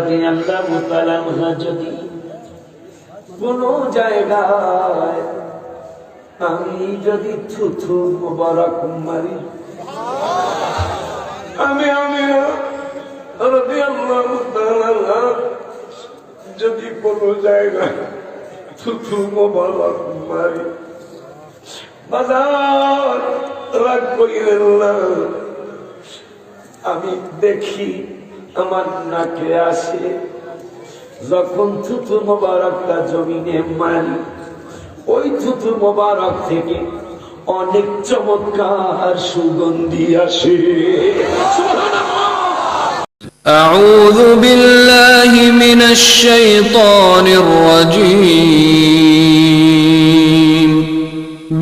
রাদিয়াল্লাহু তাআলা আনহা যদি কোন জায়গায় আমি যদি থুথু মুবারক মারি, আমি রাদিয়াল্লাহু তাআলা যদি কোন জায়গায় থুথু মুবারক মারি, বাজার রাগ করিলেন না, আমি দেখি আমার নাকে আসে, যখন থুথু মোবারকটা জমিনে মারি, ওই থুথু মোবারক থেকে অনেক চমৎকার সুগন্ধি আসে। أعوذ بالله من الشيطان الرجيم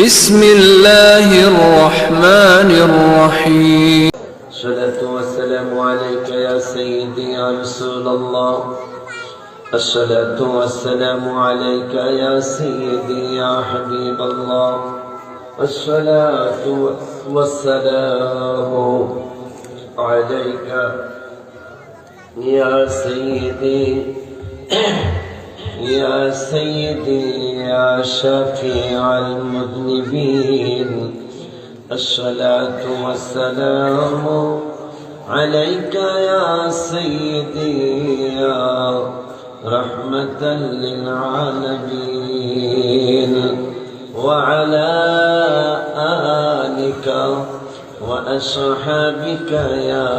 بسم الله الرحمن الرحيم الصلاة والسلام عليك يا سيدي يا رسول الله، الصلاة والسلام عليك يا سيدي يا حبيب الله، الصلاة والسلام عليك يا سيدي يا سيدي يا شفيع المذنبين، الصلاة والسلام عليك يا سيدي يا رحمة للعالمين، وعلى آلك وأصحابك يا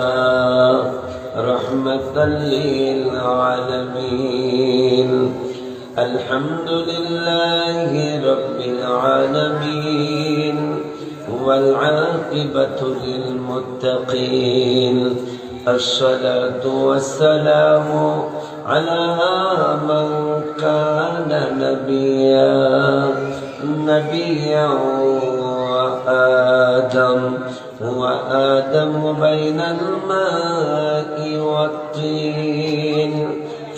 رحمة للعالمين. الحمد لله رب العالمين والعاقبة للمتقين، الصلاة والسلام على من كان نبيا وآدم بين الماء والطين،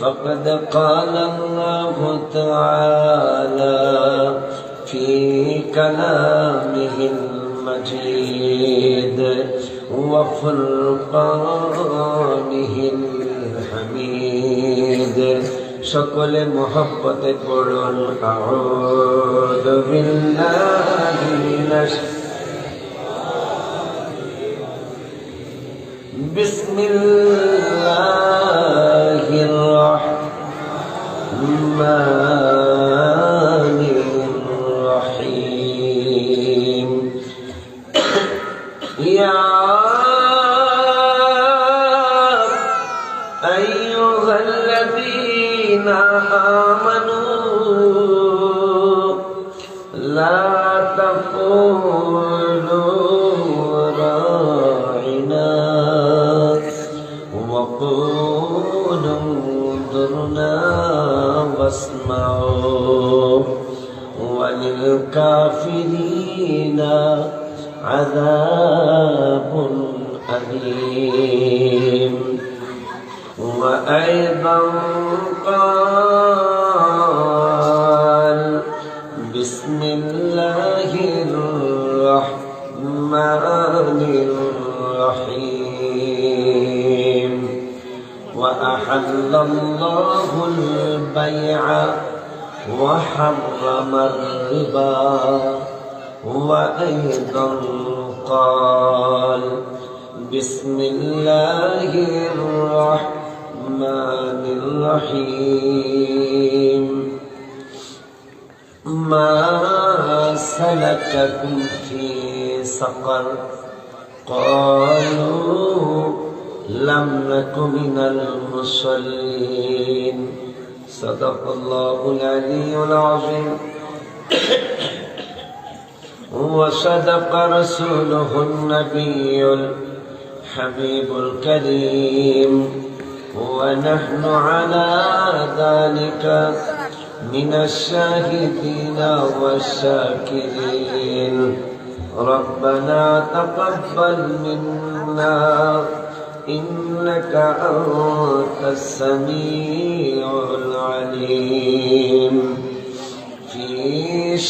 فقد قال الله تعالى في كلامه المجيد وفرقانه الحميد، সকলে মহব্বতে পড়ুন আউযু বিল্লাহি মিনাশ বিসমিল্লাহির রাহমানির রাহিম। ইয়া আইয়ুহাল্লাযীনা আমানু লা তাকুলু রাইনা ওয়া কুলু দুরনা ওয়াসমাউ ওয়ালিল কাফিরিনা আযাবুন আলীম। وأيضا قال بسم الله الرحمن الرحيم وأحل الله البيع وحرم الربا. وأيضا قال بسم الله الرحمن الرحيم ما سلككم في سقر قالوا لم نك من المصلين. صدق الله العلي العظيم وصدق رسوله النبي الحبيب الكريم، ونحن على ذلك من الشاهدين والشاكرين. ربنا تقبل منا إنك أنت السميع العليم. في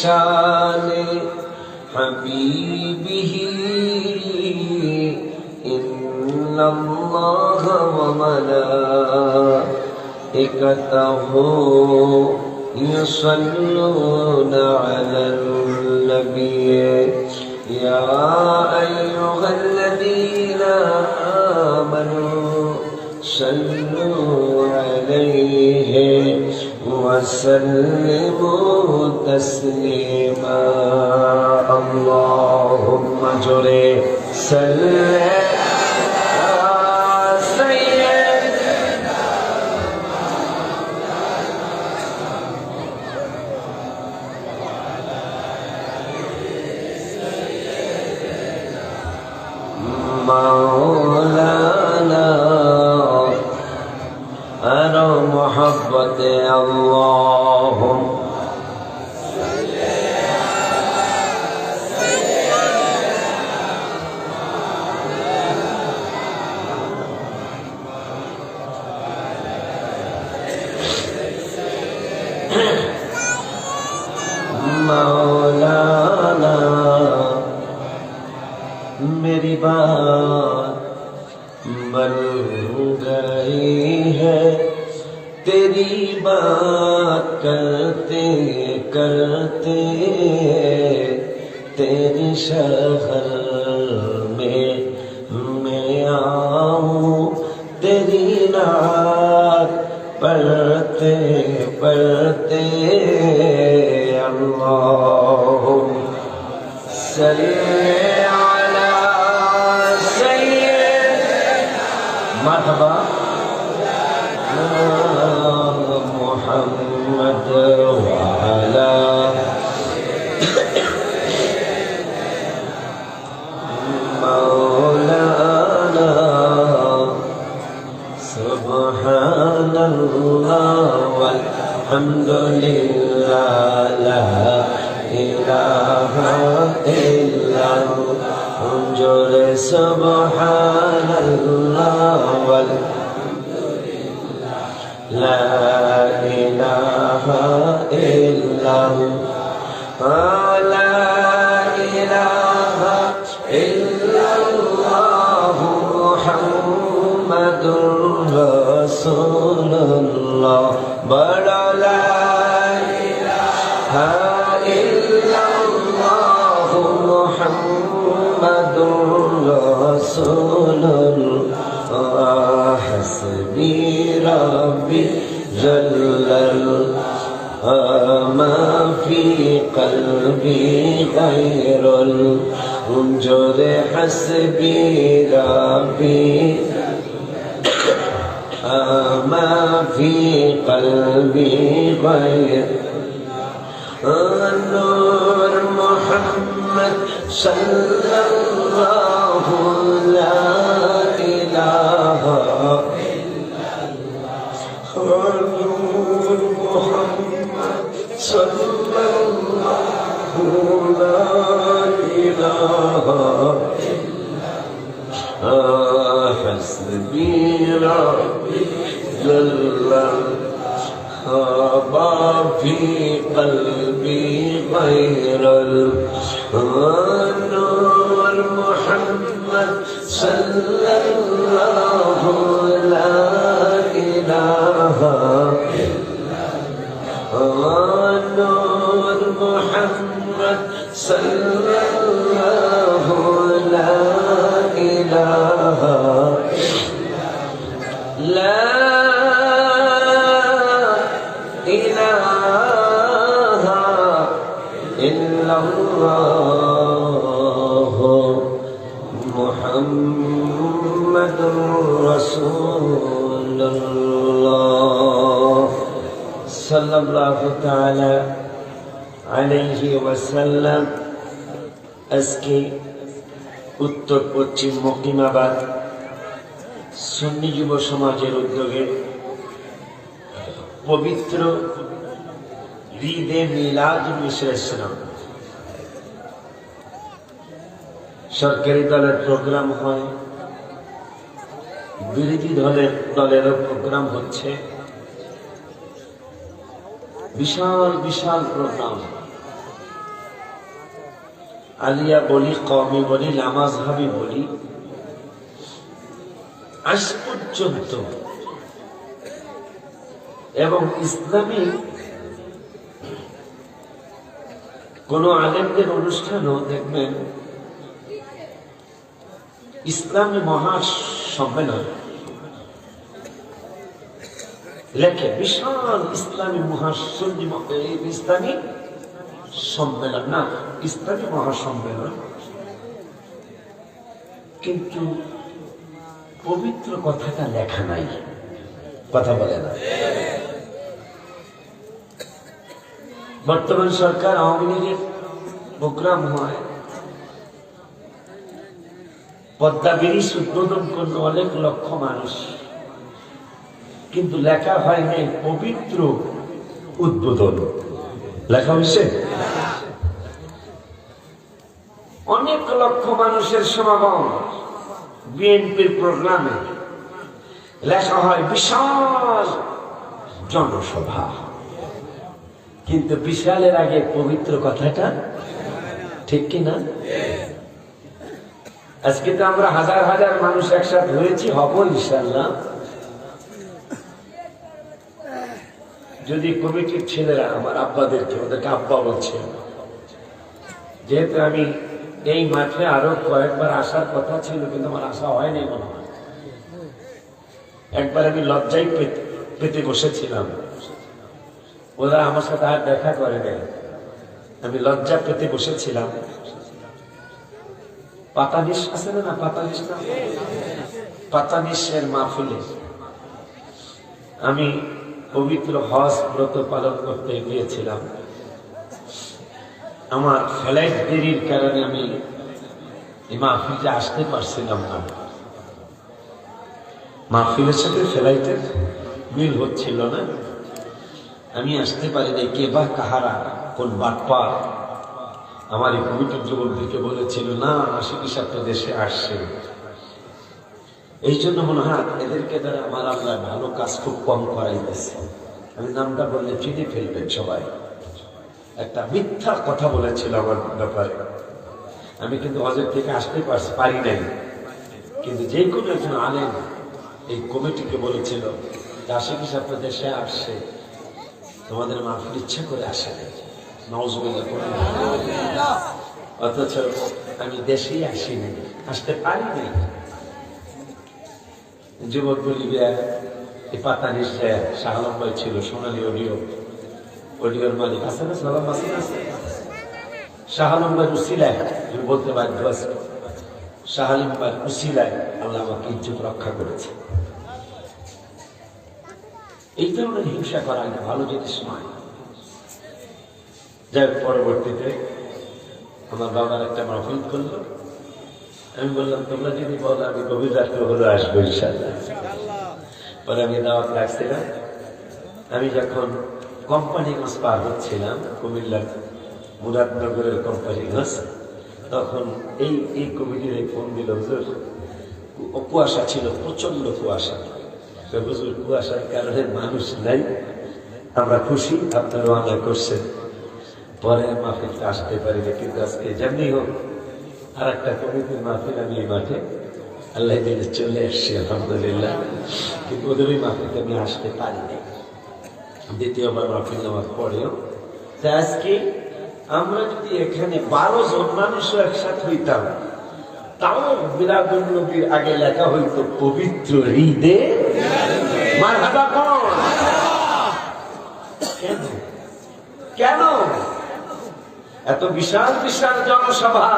شان حبيبه إن الله وملائكته يصلون على النبي يا أيها الذين آمنوا صلوا عليه وسلموا تسليما اللهم جري سلم مولانا أنا محبة اللهم مولانا मेरी बात बन गई है तेरी बात करते करते तेरे शहर में मैं आऊं तेरी नात पढ़ते पढ़ते अल्लाहुम्मा सल्ली مرحبا محمد وعلى مولانا سبحان الله والحمد لله لا إله إلا الله انظر سبحان الله والحمد لله لا إله إلا الله لا إله إلا الله محمد رسول الله بڑا لا إله إلا الله محمد رسول الله حسبي ربي جل ما في قلبي غير الجود حسبي ربي ما في قلبي غير النور محمد صلى الله لا إله إلا الله النور محمد صلى الله لا إله إلا الله حسبي ربي جل ما في قلبي غير النور محمد صلى الله لا إله إلا الله النور محمد صلى الله لا إله لا إله إلا الله محمد رسول الله صلى الله تعالى عليه وسلم আজকে উত্তর পশ্চিম মকিমাবাদ সুন্নি যুব সমাজের উদ্যোগে পবিত্র ঈদে মিলাদুন ইসলাম সরকারি দলের প্রোগ্রাম হয়, বিরোধী দলেরও প্রোগ্রাম হচ্ছে, বিশাল বিশাল প্রোগ্রাম। আলিয়া বলি, কওমি বলি, লামাজহাবি বলি, আজ পর্যন্ত এবং ইসলামী কোন আলেমদের অনুষ্ঠানও দেখবেন ইসলামী মহাসম্মেলন লেখে, বিশাল ইসলামী ইসলামী সম্মেলন, না ইসলামী মহাসম্মেলন, কিন্তু পবিত্র কথাটা লেখা নাই, কথা বলে না। বর্তমান সরকার আওয়ামী লীগের প্রোগ্রাম হয়, পদ্মা ব্রিজ উদ্বোধন করল অনেক লক্ষ মানুষ, কিন্তু লেখা হয় নাই পবিত্র উদ্বোধন, লেখা হয়েছে অনেক লক্ষ মানুষের সমাগম বিএনপির প্রোগ্রামে, লেখা হয় বিশাল জনসভা, কিন্তু বিশালের আগে পবিত্র কথাটা, ঠিক কিনা? আজকে তো আমরা হাজার হাজার মানুষ একসাথে হয়েছি, হব ইনশাআল্লাহ, যদি কমিটির ছেলেরা আমার আব্বাদেরকে, ওদেরকে আব্বা বলছে, যেহেতু আমি এই মাঠে আরো কয়েকবার আসার কথা ছিল কিন্তু আমার আসা হয়নি মনে হয়। একবার আমি লজ্জায় পেতে বসেছিলাম, ওরা আমার সাথে আর দেখা করে নাই, আমি লজ্জা পেতে বসেছিলাম। পাতানিশ আছে না, পাতানিশ না, পাতানিশের মাহফিলে আমি পবিত্র হজ ব্রত পালন করতে গিয়েছিলাম। আমার ফ্লাইট দেরির কারণে আমি এই মাহফিলে আসতে পারছিলাম না, মাহফিলের সাথে ফ্লাইটের মিল হচ্ছিল না, আমি আসতে পারিনি। কে বা কাহারা, কোন বাটপা আমার এই কমিটির যুবকদেরকে বলেছিল না, আশিকি সাথে দেশে আসছে, এই জন্য মনে হয় এদেরকে দ্বারা আমার আল্লাহ ভালো কাজ খুব কম করাইতেছে। আমি নামটা বললে চিনে ফেলবেন সবাই। একটা মিথ্যা কথা বলেছিল আমার ব্যাপারে, আমি কিন্তু হজের থেকে আসতে পারি নাই, কিন্তু যে কোনো একজন আলেম এই কমিটিকে বলেছিল আশিকি সাথে দেশে আসছে, তোমাদের মাহফিল ইচ্ছা করে আসে নাই, নাউজুবিল্লাহ করে, অথচ আমি দেশেই আসি নাই, আসতে পারি নাই। যুবক বলিবে এই পাতানিশ শাহ আলম ভাই ছিল, সোনালী অডিওর মালিক আছে না, সালাম আছে না, শাহ আলম ভাই উসিলায় আমি বলতে বাধ্য আছি, শাহ আলম ভাই উসিলায় আল্লাহ আমাকে ইজ্জত রক্ষা করেছে। এই ধরনের হিংসা করা একটা ভালো জিনিস নয়। যাই পরবর্তীতে আমার বাবার একটা মাহফিল করলো, আমি বললাম তোমরা যদি বলো আমি গভীর রাত্রে হলে আসবো ইনশাআল্লাহ। পরে আমি দাওয়াত রাখছিলাম। আমি যখন কোম্পানিগঞ্জ পার হচ্ছিলাম, কুমিল্লার মুরাদনগরের কোম্পানিগঞ্জ, তখন এই কমিটির ফোন দিল, হুজুর কুয়াশা ছিল, প্রচন্ড কুয়াশা, হুজুর কুয়াশার কারণে মানুষ নাই, আমরা খুশি আপনারা ওয়াদা করছেন, পরে মাহফিলটা আসতে পারি না, কিন্তু আজকে যেমনি হোক আর একটা কমিটির মাহফিল আমি এই মাঠে আল্লাহ দিলে চলে এসছি আলহামদুলিল্লাহ, কিন্তু ওদের ওই মাহফিলটা আমি আসতে পারিনি, দ্বিতীয়বার মাহফিল নেওয়ার পরেও। আজকে আমরা যদি এখানে 12 জন মানুষও একসাথে হইতাম, তাও মিলাদুন নবীর আগে লেখা হইতো পবিত্র ঈদে মারহাবা। কেন এত বিশাল বিশাল জনসভা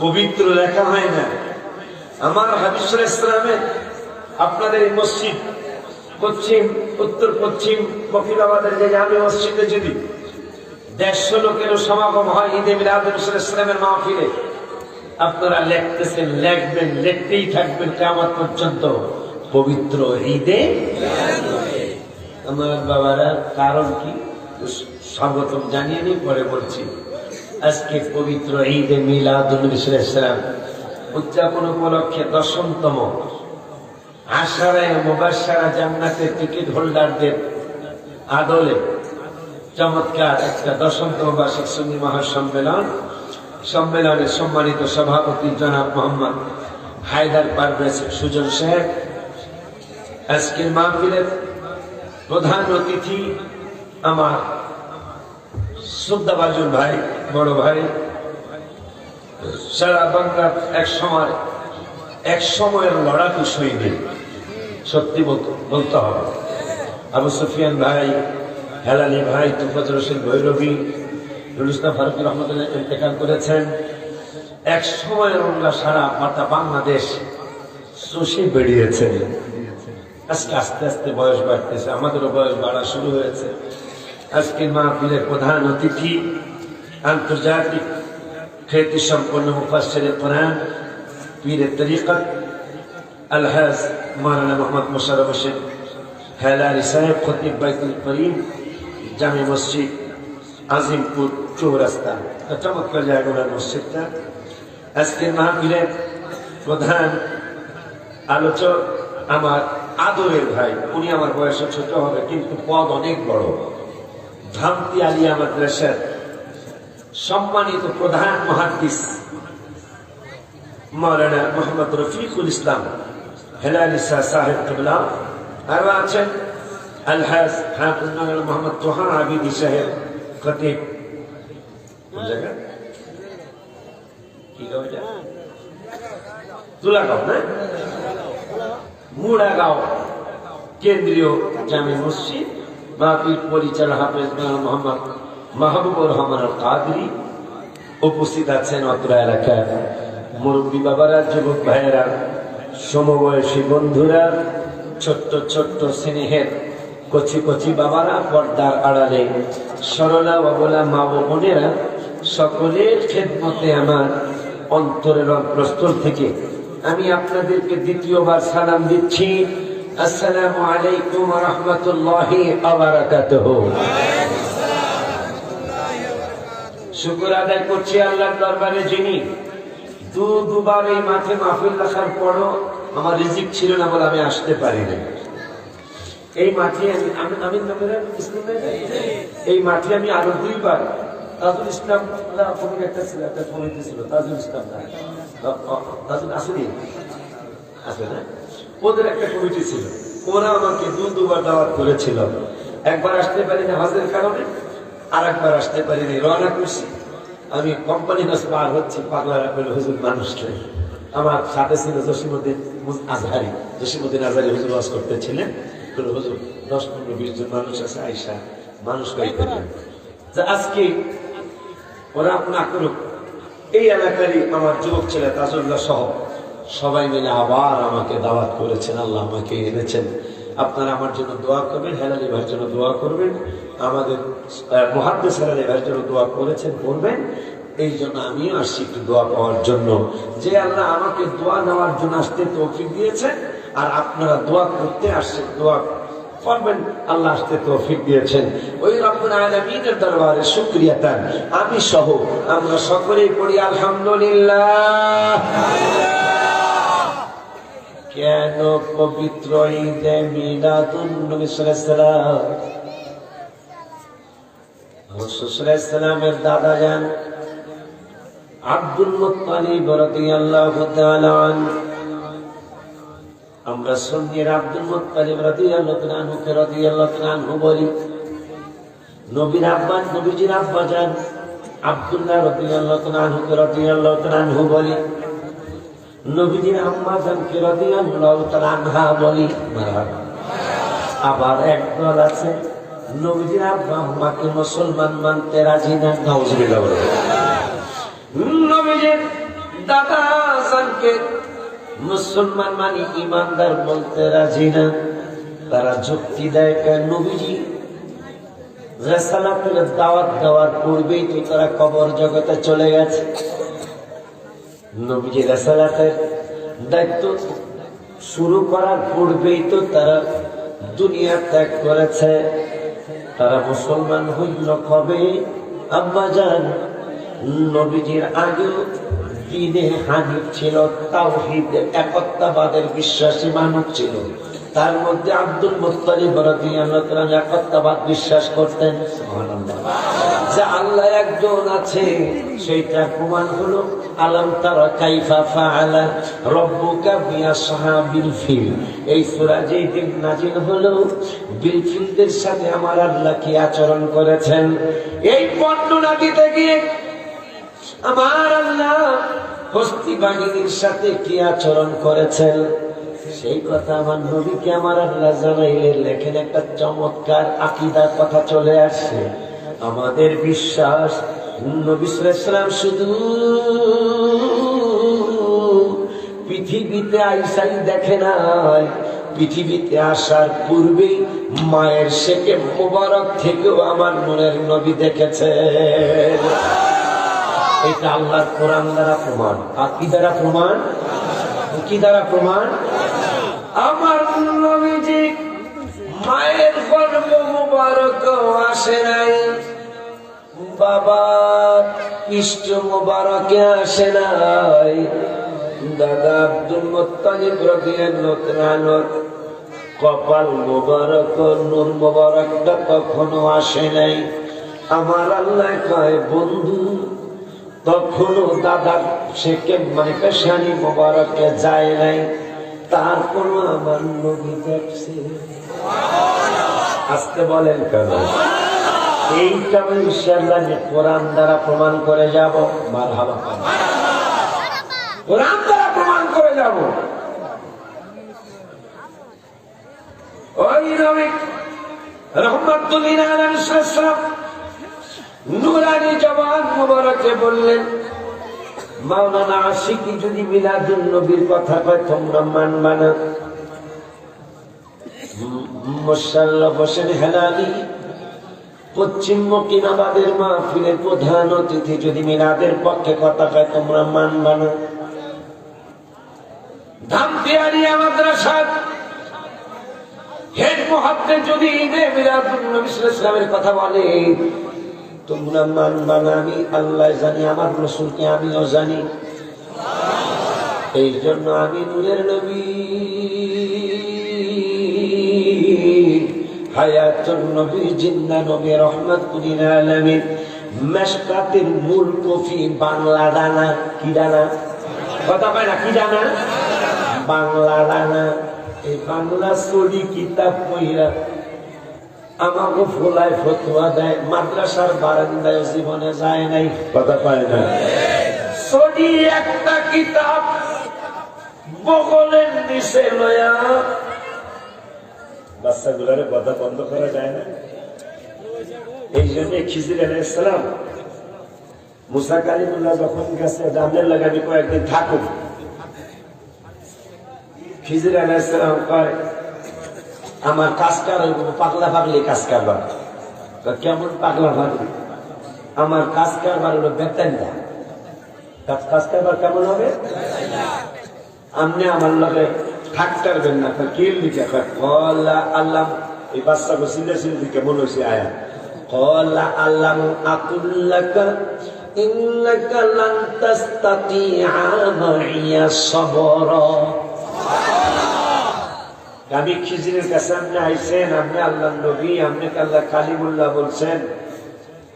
পবিত্র লেখা হয় না? আমার হাদিসুল ইসলামের আপনাদের এই মসজিদ পশ্চিম, উত্তর পশ্চিম ফকিরাবাদের যে জামে মসজিদে যদি 150 লোকেরও সমাগম হয় ঈদে মিলাদুল ইসলামের মাহফিলে, আপনারা লিখতেছেন, লিখবেন, লিখতেই থাকবেন কিয়ামত পর্যন্ত পবিত্র ঈদে। আমার বাবারা কারণ কি স্বাগতম জানিয়ে নিই, পরে বলছি। আজকে পবিত্র ঈদে মিলাদুল ইসলাম উদযাপন উপলক্ষে 10তম আশারায়ে মুবাশশারা জান্নাতের টিকিট হোল্ডারদের আদলে চমৎকার একটা 10তম বার্ষিক সুন্নি মহাসম্মেলন, সম্মেলনের সম্মানিত সভাপতি জনাব মোহাম্মদ হায়দার পারভেজ সুজন সাহেব, আজকের মাহফিলের প্রধান অতিথি আমার শ্রদ্ধাভাজন ভাই, বড় ভাই, সারা বাংলার এক সময়ের লড়াকু শহীদ, সত্যি বলতে হবে। আবু সুফিয়ান ভাই, হেলালি ভাই, তুফাজুর রশিদ ভৈরবী, নুরুল ইসলাম ফারুকী রহমতুল্লাহ ইন্তেকাল করেছেন। এক সময়ের ওরা সারা মাতা বাংলাদেশ চষে বেরিয়েছে। আজকে আস্তে আস্তে বয়স বাড়তেছে, আমাদেরও বয়স বাড়া শুরু হয়েছে। আজকের মাহফিলের প্রধান অতিথি আন্তর্জাতিক খ্যাতি সম্পন্ন মুফাসসিরে কোরআন, পীরে তরিকত আলহাজ মাওলানা মোহাম্মদ মোশাররফ হোসেন হেলালি সাহেব, খতিব বাইতুল করিম, জামে মসজিদ আজিমপুর চৌরাস্তা। চমৎকার জায়গা মসজিদটা। আজকের মাহফিলের প্রধান আলোচক আমার আদরের ভাই, উনি আমার বয়সে ছোট হবে কিন্তু পদ অনেক বড়, ধামতি আলিয়া মাদ্রাসার সম্মানিত প্রধান মুহাদ্দিস মাওলানা মোহাম্মদ রফিকুল ইসলাম হেলালি সাহেব কিবলা। আরো আছেন আলহাজ হাফিজ মাওলানা মোহাম্মদ তোহা আবিদি সাহেব, খতিব তুলাগাঁও না মুড়াগাঁও কেন্দ্রীয় জামে মসজিদ, মাহফিল পরিচালক হাফেজ মাওলানা মোহাম্মদ মাহবুবুর রহমান আল কাদরি। উপস্থিত আছেন অত্র এলাকার মুরব্বী বাবারা, যুবক ভাইয়েরা, সমবয়সী বন্ধুরা, ছোট্ট ছোট্ট স্নেহের কচি কচি বাবারা, পর্দার আড়ালে সরলা বাবলা মা ও বোনেরা, সকলের খেদমতে আমার অন্তরের অন্তঃস্থল থেকে আমি আপনাদেরকে দ্বিতীয়বার সালাম দিচ্ছি। আসসালামু আলাইকুম ওয়া রাহমাতুল্লাহি ওয়া বারাকাতুহু। শুকর আদায় করছি আল্লাহর দরবারে, যিনি দুবার এই মাঠে মাহফিল রাখার পরও আমার রিজিক ছিল না বলে আমি আসতে পারি না। এই মাঠে এই মাঠে আমি আরো দুইবার তাজুল ইসলাম একটা ছিল, একটা কমিটি ছিল তাজুল ইসলাম, তাজুল আসেনি, আসে না, ওদের একটা কমিটি ছিল, ওরা আমাকে দুবার দাওয়াত করেছিল। একবার আসতে পারি না হজের কারণে, আর একবার আসতে পারি না, রওনা করছি। আমি কোম্পানি বাস পার হচ্ছি, পাগলারা পেল হুজুর মানুষ নেই। আমার সাথে ছিল জসিমউদ্দিন আজহারি, জসিমউদ্দিন আজহারি হুজুর ওয়াজ করতেছিলেন। হুজুর 10-15-20 জন মানুষ আছে, আইসা মানুষ গাইতে আজকে ওরা না করুক। এই এলাকারই আমার যুবক ছেলে তাজুল্লাহ সহ সবাই মিলে আবার আমাকে দাওয়াত করেছেন, আল্লাহ আমাকে এনেছেন। আপনারা আমার জন্য দোয়া করবেন, হেলালি ভাইয়ের জন্য দোয়া করবেন, আমাদের মুহাদ্দিস হেলালি ভাইয়ের জন্য দোয়া করেছেন, করবেন। এই জন্য আমিও আসছি একটু দোয়া পাওয়ার জন্য, যে আল্লাহ আমাকে দোয়া নেওয়ার জন্য আসতে তৌফিক দিয়েছেন, আর আপনারা দোয়া করতে আসছেন, দোয়া করবেন, আল্লাহ আসতে তৌফিক দিয়েছেন। ওই রব্বুল আলামিনের দরবারে শুকরিয়া তান আমি সহ আমরা সকলেই পড়ি আলহামদুলিল্লাহ। কেন পবিত্র ঈদে মিলাদুন নবী সাল্লাল্লাহু আলাইহি ওয়াসাল্লাম, রাসূল সাল্লাল্লাহু আলাইহি ওয়াসাল্লামের দাদা যান আব্দুল মুত্তালিব রাদিয়াল্লাহু তাআলা আনহু, আমরা সুন্নির আব্দুল মুত্তালিব রাদিয়াল্লাহু আনহু বলি। নবীর আব্বা, নবীজির আব্বা যান আব্দুল্লাহ রাদিয়াল্লাহু আনহু বলি। নবীজির আম্মা জানকে রাদিয়াল্লাহু তাআলা আনহা বলি। আবার একদল আছে নবীজির আব্বা আম্মাকে মুসলমান মানতে রাজি না, নাউজুবিল্লাহ। নবীজির দাদা জানকে মুসলমান মানে ইমানদার বলতে রাজি না। তারা যুক্তি দেয়, কেন নবীজি রিসালাতের দাওয়াত দেওয়ার পূর্বেই তো তারা কবর জগতে চলে গেছে। নবীজি রিসালাতের দায়িত্ব শুরু করার পূর্বেই তো তারা দুনিয়া ত্যাগ করেছে। তারা মুসলমান হইল কবে? আব্বা জান, নবীজির আগেও দ্বীনে হানিফ ছিল, তাওহীদের একত্ববাদের বিশ্বাসী মানুষ ছিল। তার মধ্যে আব্দুল মুত্তালিব রাদিয়াল্লাহু তাআলা একত্ববাদ বিশ্বাস করতেন। সুবহানাল্লাহ। যে আল্লাহ একজন আছে সেইটা প্রমাণ হলো আলাম তারা কাইফা ফাআলা রাব্বুকা বিআসহাবিল ফিল। এই সূরা যেই দিন নাযিল হলো, বিল ফিলদের সাথে আমার আল্লাহ কি আচরণ করেছেন এই বর্ণনা দিতে গিয়ে আমার আল্লাহ হস্তি বাহিনীর সাথে কি আচরণ করেছেন সেই কথা আমার নবীকে আমার আল্লাহ জানাইলে লেখেন একটা চমৎকার আকীদার কথা চলে আসছে। আমাদের বিশ্বাস নবী সাল্লাল্লাহু আলাইহি ওয়াসাল্লাম শুধু পৃথিবীতে আইসাই দেখে নাই, পৃথিবীতে আসার পূর্বেই মায়ের শেকে মোবারক থেকেও আমার মনের নবী দেখেছে। এটা আল্লাহর কোরআন দ্বারা প্রমাণ। আর কি দ্বারা প্রমাণ? কি দ্বারা প্রমাণ? আমার নবীজি মায়ের গর্ভ মোবারক আসে নাই, বাবার পৃষ্ঠ মোবারকে আসে নাই, দাদা আব্দুল মুত্তালিব রাদিয়াল্লাহু তাআলা কপাল মোবারক নূর মোবারকটা তখনও আসে নাই। আমার আল্লাহ কয় বন্ধু তখনও দাদার শেকে মানে পেশানি মোবারকে যায় নাই, তারপরও আমার নবী দেখছে। আজকে বলেন কেন? এইটা ইনশাআল্লাহ কোরআন দ্বারা প্রমাণ করে যাব। মারহাবা, কোরআন দ্বারা প্রমাণ করে যাব। ওই নবী রাহমাতুল লিল আলামিন সাল্লাল্লাহু নূরানি জবান মোবারকে বললেন, মাওলানা আশিকি যদি মিলাদুন নবীর কথা কয় তোমরা মানবা না। মুশাল্লাহ হোসেন হেলালি পশ্চিমবঙ্গের আমাদের মাহফিলের প্রধান অতিথি যদি মিলাদের পক্ষে কথা কয় তোমরা মানবা না। ধামতিয়ারিয়া মাদ্রাসার হেড মুহাদ্দিস যদি ঈদে মিলাদুন নবী সাল্লাল্লাহু আলাইহি ওয়াসাল্লামের কথা বলে তোমরা মানবা না। আমি আল্লাহ জানি, আমার রাসূলকে আমিও জানি। এই জন্য আমি নূরের নবী হায়াতুন নবী জিন্দা নবী রাহমাতুল লিল আলামিন মিশকাতের মূল কফি বাংলা দানা। কি দানা? কথা পায় না? কি দানা? বাংলা দানা। এই বাংলা সরি কিতাব পড়া আমাকে ফোলায় ফতোয়া দেয়, মাদ্রাসার বারান্দায় জীবনে যায় নাই। কথা পায় না? সরি একটা কিতাব বগলের নিচে লয়া বাচ্চাগুলারে কথা বন্ধ করা যায় না। এই জন্য খিজির আলাইহিস সালাম মুসা কালিমুল্লাহ যখন গেছে জানলে লাগাবি কয়েকদিন থাকুক, খিজির আলাইহিস সালাম কয় আমার কাজকার পাগলা পাগলি কাজ কারবার। কেমন পাগলা পাগলি? আমার কাজ কারবার হলো বেতন দেয়। কাজ কারবার কেমন হবে? আপনি আমার লগে থাকতেন না। কিল দিকে কলা আল্লাহ এই বাচ্চা বসিলে দিকে মনে হয়েছে আয়া কলা আল্লাহ আকুল্লাকা ইন্নাকা লান তাস্তাতিআ মাইয়া সাবরা। আমি খিজিরের কাছে আপনি আইসেন, আপনি আল্লাহ নবী, আপনি আল্লাহ কালিমুল্লাহ বলছেন,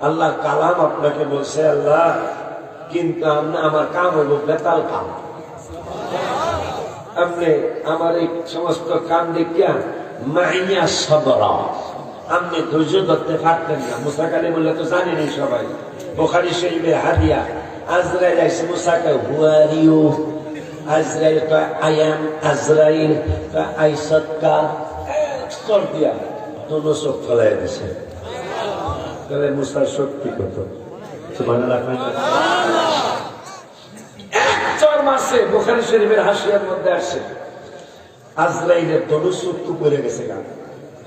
আল্লাহ কালাম আপনাকে বলছে আল্লাহ, কিন্তু আপনি আমার কাম হইব বেতাল কাম। আপনি আমার এই সমস্ত কাম দেখিয়া মাইয়া সবরা, আপনি ধৈর্য ধরতে পারতেন না। মুসা কালিমুল্লাহ তো জানেনি সবাই, বুখারী শরীফের হাদিয়া। আজরাইল আইসে মুসাকে হুয়ারিউ, আজরাইল কয় আই এম আজরাইল, আইসৎকা স্তর দিয়া দোনো চোখ ফেলাই দিছে। তাহলে মুসার শক্তি কত? এক চর মাসে বুখারী শরীফের হাসিয়ার মধ্যে আসে আজরাইলের দোনো চোখ পড়ে গেছে। গান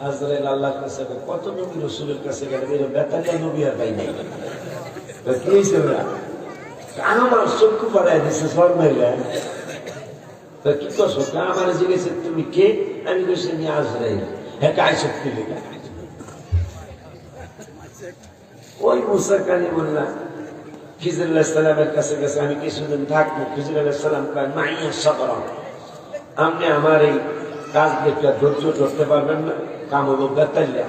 আজরাইল আল্লাহর কাছে কত নবী রাসূলের কাছে গেলে বেতালিয়া নবী আর পাই নাই। কি হয়েছে? আমার চক্ষু পড়াই দিছে সর মাইলা। কি করছো? আমার জিজ্ঞেস তুমি কে? আমি বলছি আমি আজরাইল। হ্যাঁ কায় শক্তি লেখা ওই মুসা কালিমুল্লাহ খিজির আলাইহিস সালামের কাছে গেছে, আমি কিছুদিন থাকবো। খিজির আলাইহিস সালাম কয় মাইয়া সাবরা, আপনি আমার এই কাজ দেখে ধৈর্য ধরতে পারবেন না, কাম হবো বেতালিয়া।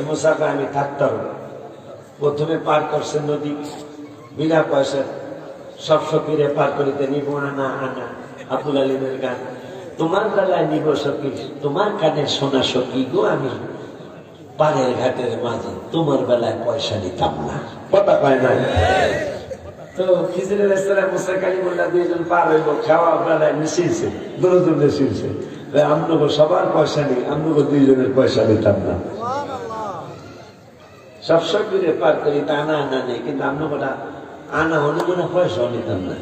মুসা কয় আমি থাকতাম। প্রথমে পার করছে নদী বিনা পয়সা, সব সকিরে পার করিতে নিব আনা আনা। আব্দুল আলিমের গান, তোমার বেলায় নিব সখী, তোমার কানে শোনা সখী গো আমি পাড়ের ঘাটের মাঝে, তোমার বেলায় পয়সা নিতাম না। কথা পায় না। তো খিজির আলাইহিস সালাম মুসা কালিমুল্লাহ দুইজন পার হইব, খাওয়া বেলায় মিশিয়েছে, দুজন মিশিয়েছে। আমনগো সবার পয়সা নেই, আমনগো দুইজনের পয়সা নিতাম না। সব সকিরে পার করি তা আনা আনা নেই, কিন্তু আমনগোটা আনা অনুমানে পয়সাও নিতাম না।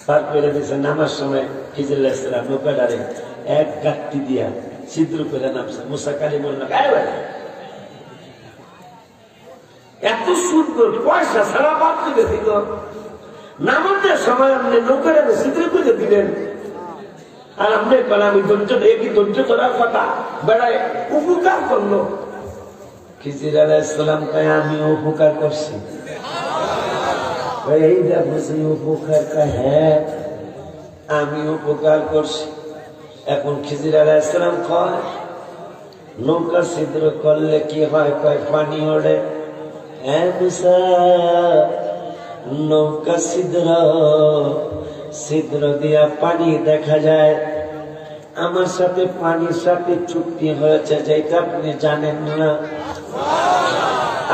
পার করে দিয়েছে। নামার সময় খিজির আলাইহিস সালাম নৌকাটারে এক গাঁটটি দিয়া ছিদ্র করে নামছে। মুসা কালিমুল্লাহ এত সুন্দর পয়সা ছাড়া বাদ দিলে দিল, নামানোর সময় আপনি নৌকাটারে ছিদ্র করে দিলেন। আর আপনি বলেন আমি ধৈর্য, একই ধৈর্য ধরার কথা, বেড়ায় উপকার করলো। খিজির আলাইহিস সালাম তাই আমি উপকার করছি, এইটা বুঝি উপকারটা, হ্যাঁ আমি উপকার করছি। এখন খিজির আলাইহিস সালাম কয় নৌকা ছিদ্র করলে কি হয়? কয় পানি ওঠে। হ্যাঁ মুসা, নৌকা ছিদ্র দিয়া পানি দেখা যায়। আমার সাথে পানির সাথে চুক্তি হয়েছে, যেটা আপনি জানেন না।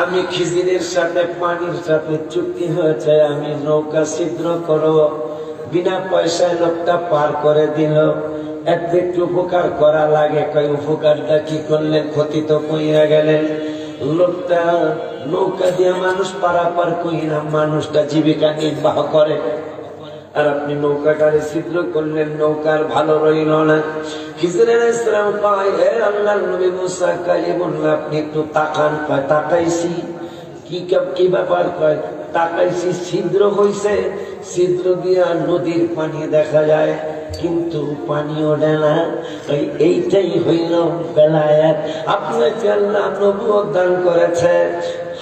আমি খিজিরের সাথে পানির সাথে চুক্তি হয়েছে, আমি নৌকা ছিদ্র করব। বিনা পয়সায় লোকটা পার করে দিল। একটু উপকার করা লাগে। কয় উপকারটা কি করলেন? ক্ষতি তো কইরা গেলেন। লোকটা নৌকা দিয়ে মানুষ পারাপার কইরা মানুষটা জীবিকা নির্বাহ করে, আর আপনি নৌকাটারে ছিদ্র করলেন, নৌকার ভালো রইল না। খিজির আলাইহিস সালাম কয় হে আল্লাহর নবী মুসা কালিমুল্লাহ, আপনি একটু তাকান। কয় তাকাইছি। কি ব্যাপার? কয় তাকাইছি, ছিদ্র হইছে, ছিদ্র দিয়া নদীর পানি দেখা যায়, কিন্তু পানি ওঠে না। এইটাই হইল বেলায়েত। আপনাকে আল্লাহ নবুয়ত দান করেছে।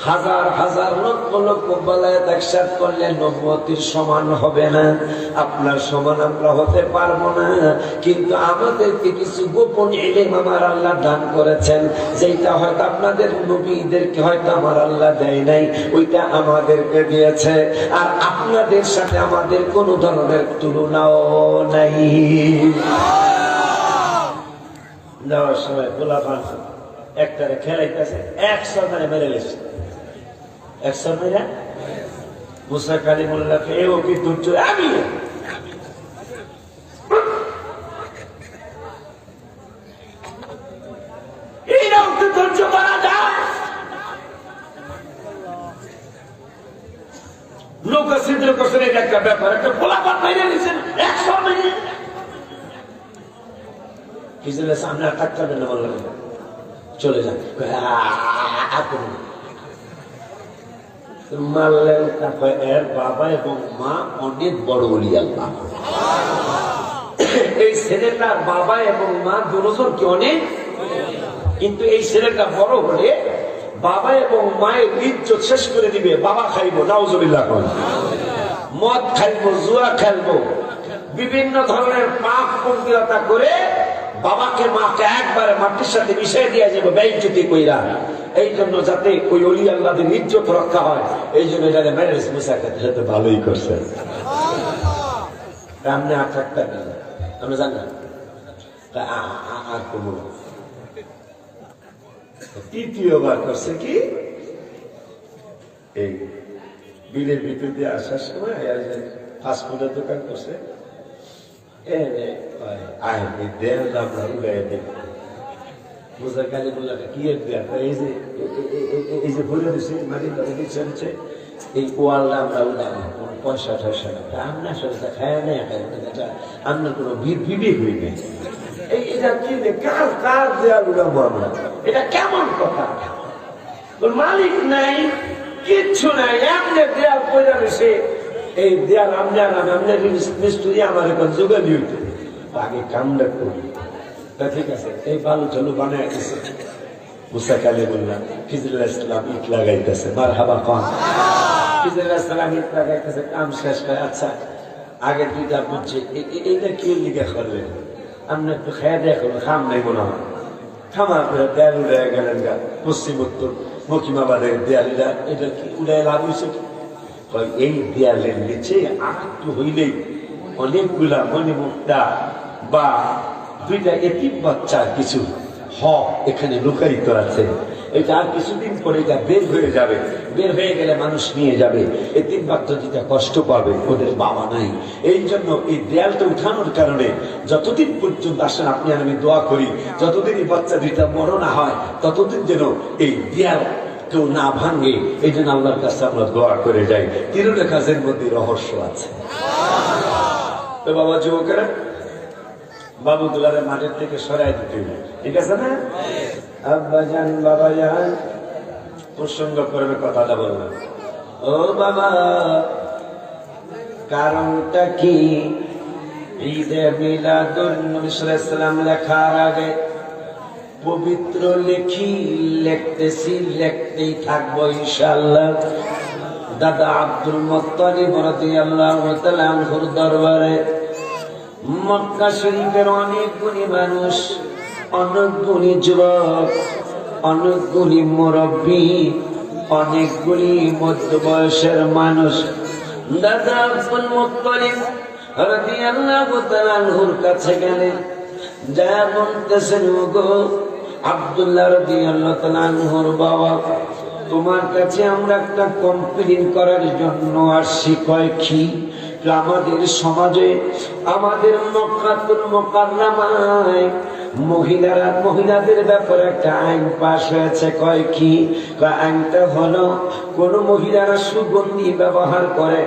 হাজার হাজার লক্ষ লক্ষ বেলায়েত একসাথে করলে নবুয়তের সমান হবে না। আপনার সমান আমরা হতে পারবো না, কিন্তু আমাদেরকে কিছু গোপন ইলম আমার আল্লাহ দান করেছেন, যেটা হয়তো আপনাদের নবীদেরকে হয়তো আমার আল্লাহ দেয় নাই, ওইটা আমাদেরকে দিয়েছে। আর আপনাদের সাথে আমাদের কোনো ধরনের তুলনাও নাই। যাওয়ার সময় গোলা পান একটারে খেলাইতেছে, 100 টানে মেরে গেছে। 100 মেরে মুসা কালিমুল্লাহকে এ ও কি ধৈর্য, আমি এইরাও কি ধৈর্য করা যায়? নৌকা ছিদ্র করছেন, এটা একটা ব্যাপার। একটা গোলা পান মেরে নিয়েছেন 100 মেরে। খিজিরের সামনে আর থাকতে হবে না, বললেন চলে যান। মারলেন। তারপর এর বাবা এবং মা অনেক বড় ওলি আল্লাহ। এই ছেলেটার বাবা এবং মা দুজন কি অনেক, কিন্তু এই ছেলেটা বড় হলে বাবা এবং মায়ের ইজ্জত শেষ করে দিবে। বাবা খাইবো, নাউজুবিল্লাহ, মদ খাইবো, জুয়া খেলবো, বিভিন্ন ধরনের পাপ পঙ্কিলতা করে বাবাকে মাকে একবারে মাটির সাথে মিশিয়ে দিয়ে যাবো বেইজ্জতি কইরা। এই জন্য যাতে ওই ওলি আল্লাহদের ইজ্জত রক্ষা হয়, এই জন্য এটাকে ম্যারেজ মুসাকে সাথে ভালোই করছে। আপনি আর থাকতে আমরা জানি আর কমু। তৃতীয়বার করছে কি, এই বিলের ভিতর দিয়ে আসার সময় ফাস্টফুডের দোকান করছে। মুসা কালিমুল্লাহ কি এই যে ভুলে দিচ্ছে মাটির দিচ্ছে, এই ওয়ালটা আমরা উঠাবো, পয়সা টয়সা আমরা আসলে খায় না, আপনার কোনো বিবেক হইবে। এটা কি কার কার দেয়াল উঠাবো আমরা? এটা কেমন কথা? মালিক নাই, কিচ্ছু নাই, এমনি দেয়াল পয়লা রয়েছে। এই দেয়াল আপনার মিস্ত্রি আমার এখন যোগালি হইতে আগে কামটা করি। ঠিক আছে, এই বালু চালু বানায় দিছে মুসা কালিমুল্লাহ। খিজির আলাইহিস সালাম ইট লাগাইতেছে, মারহাবা খান। খিজির আলাইহিস সালাম ইট লাগাইতেছে, কাম শেষ করে আচ্ছা আগে দুইটা বুঝছে এইটা কি লিখে করলেন, আপনি একটু খেয়ে দেখুন, খাম নাই মনে হয়। খামার করে দেয়াল উড়ে গেলেন গা পশ্চিম উত্তর মকিমাবাদের দেয়ালিরা এটা কি উড়ায় লাভ হয়েছে কি? এই দেয়ালের নিচে একটু হইলেই অনেকগুলা মণিমুক্তা বা দুইটা এতিম বাচ্চার কিছু হক এখানে লুকায়িত আছে। এটা আর কিছুদিন পরে এটা বের হয়ে যাবে, বের হয়ে গেলে মানুষ নিয়ে যাবে। এতিম বাচ্চা যেটা কষ্ট পাবে, ওদের বাবা নাই। এই জন্য এই দেয়ালটা উঠানোর কারণে যতদিন পর্যন্ত আসেন আপনি আর আমি দোয়া করি, যতদিন এই বাচ্চা দুইটা বড় না হয় ততদিন যেন এই দেয়াল কেউ না ভাঙে। এই জন্য আল্লাহর কাছে আমরা দোয়া করে যাই। তিনটা কাজের মধ্যে রহস্য আছে। তো বাবা যুবকেরা, বাবু দুলারে মাঠের থেকে সরাই দিতে হবে, ঠিক আছে না? আব্বা যান, বাবা যান, প্রসঙ্গ করবে, কথাটা বলবেন। ও বাবা, কারণটা কি? ঈদে মিলাদুন নবী সাল্লাল্লাহু আলাইহি ওয়াসাল্লাম লেখার আগে পবিত্র লিখতেছি, লিখতেই থাকবো ইনশাআল্লাহ। দাদা আব্দুল মুত্তালিব রাদিয়াল্লাহু তাআলা আনহুর দরবারে মক্কা শরীফের অনেক গুণী মানুষ, অনেক গুণী যুবক, অনেকগুলি মুরব্বী, অনেকগুলি মধ্য বয়সের মানুষ দাদা আব্দুল মুত্তালিব রাদিয়াল্লাহু তাআলা আনহুর কাছে গেলেন। যা বলতেছেন, ওগো আব্দুল্লাহ রাদিয়াল্লাহু তাআলা আনহুর বাবা, তোমার কাছে আমরা একটা কমপ্লেইন করার জন্য আসছি। কয় কি? আমাদের সমাজে, আমাদের মক্কাতুল মুকাররমায় মহিলাদের ব্যাপারে একটা আইন পাশ হয়েছে। কয় কি? আইনটা হলো, কোন মহিলারা সুগন্ধি ব্যবহার করে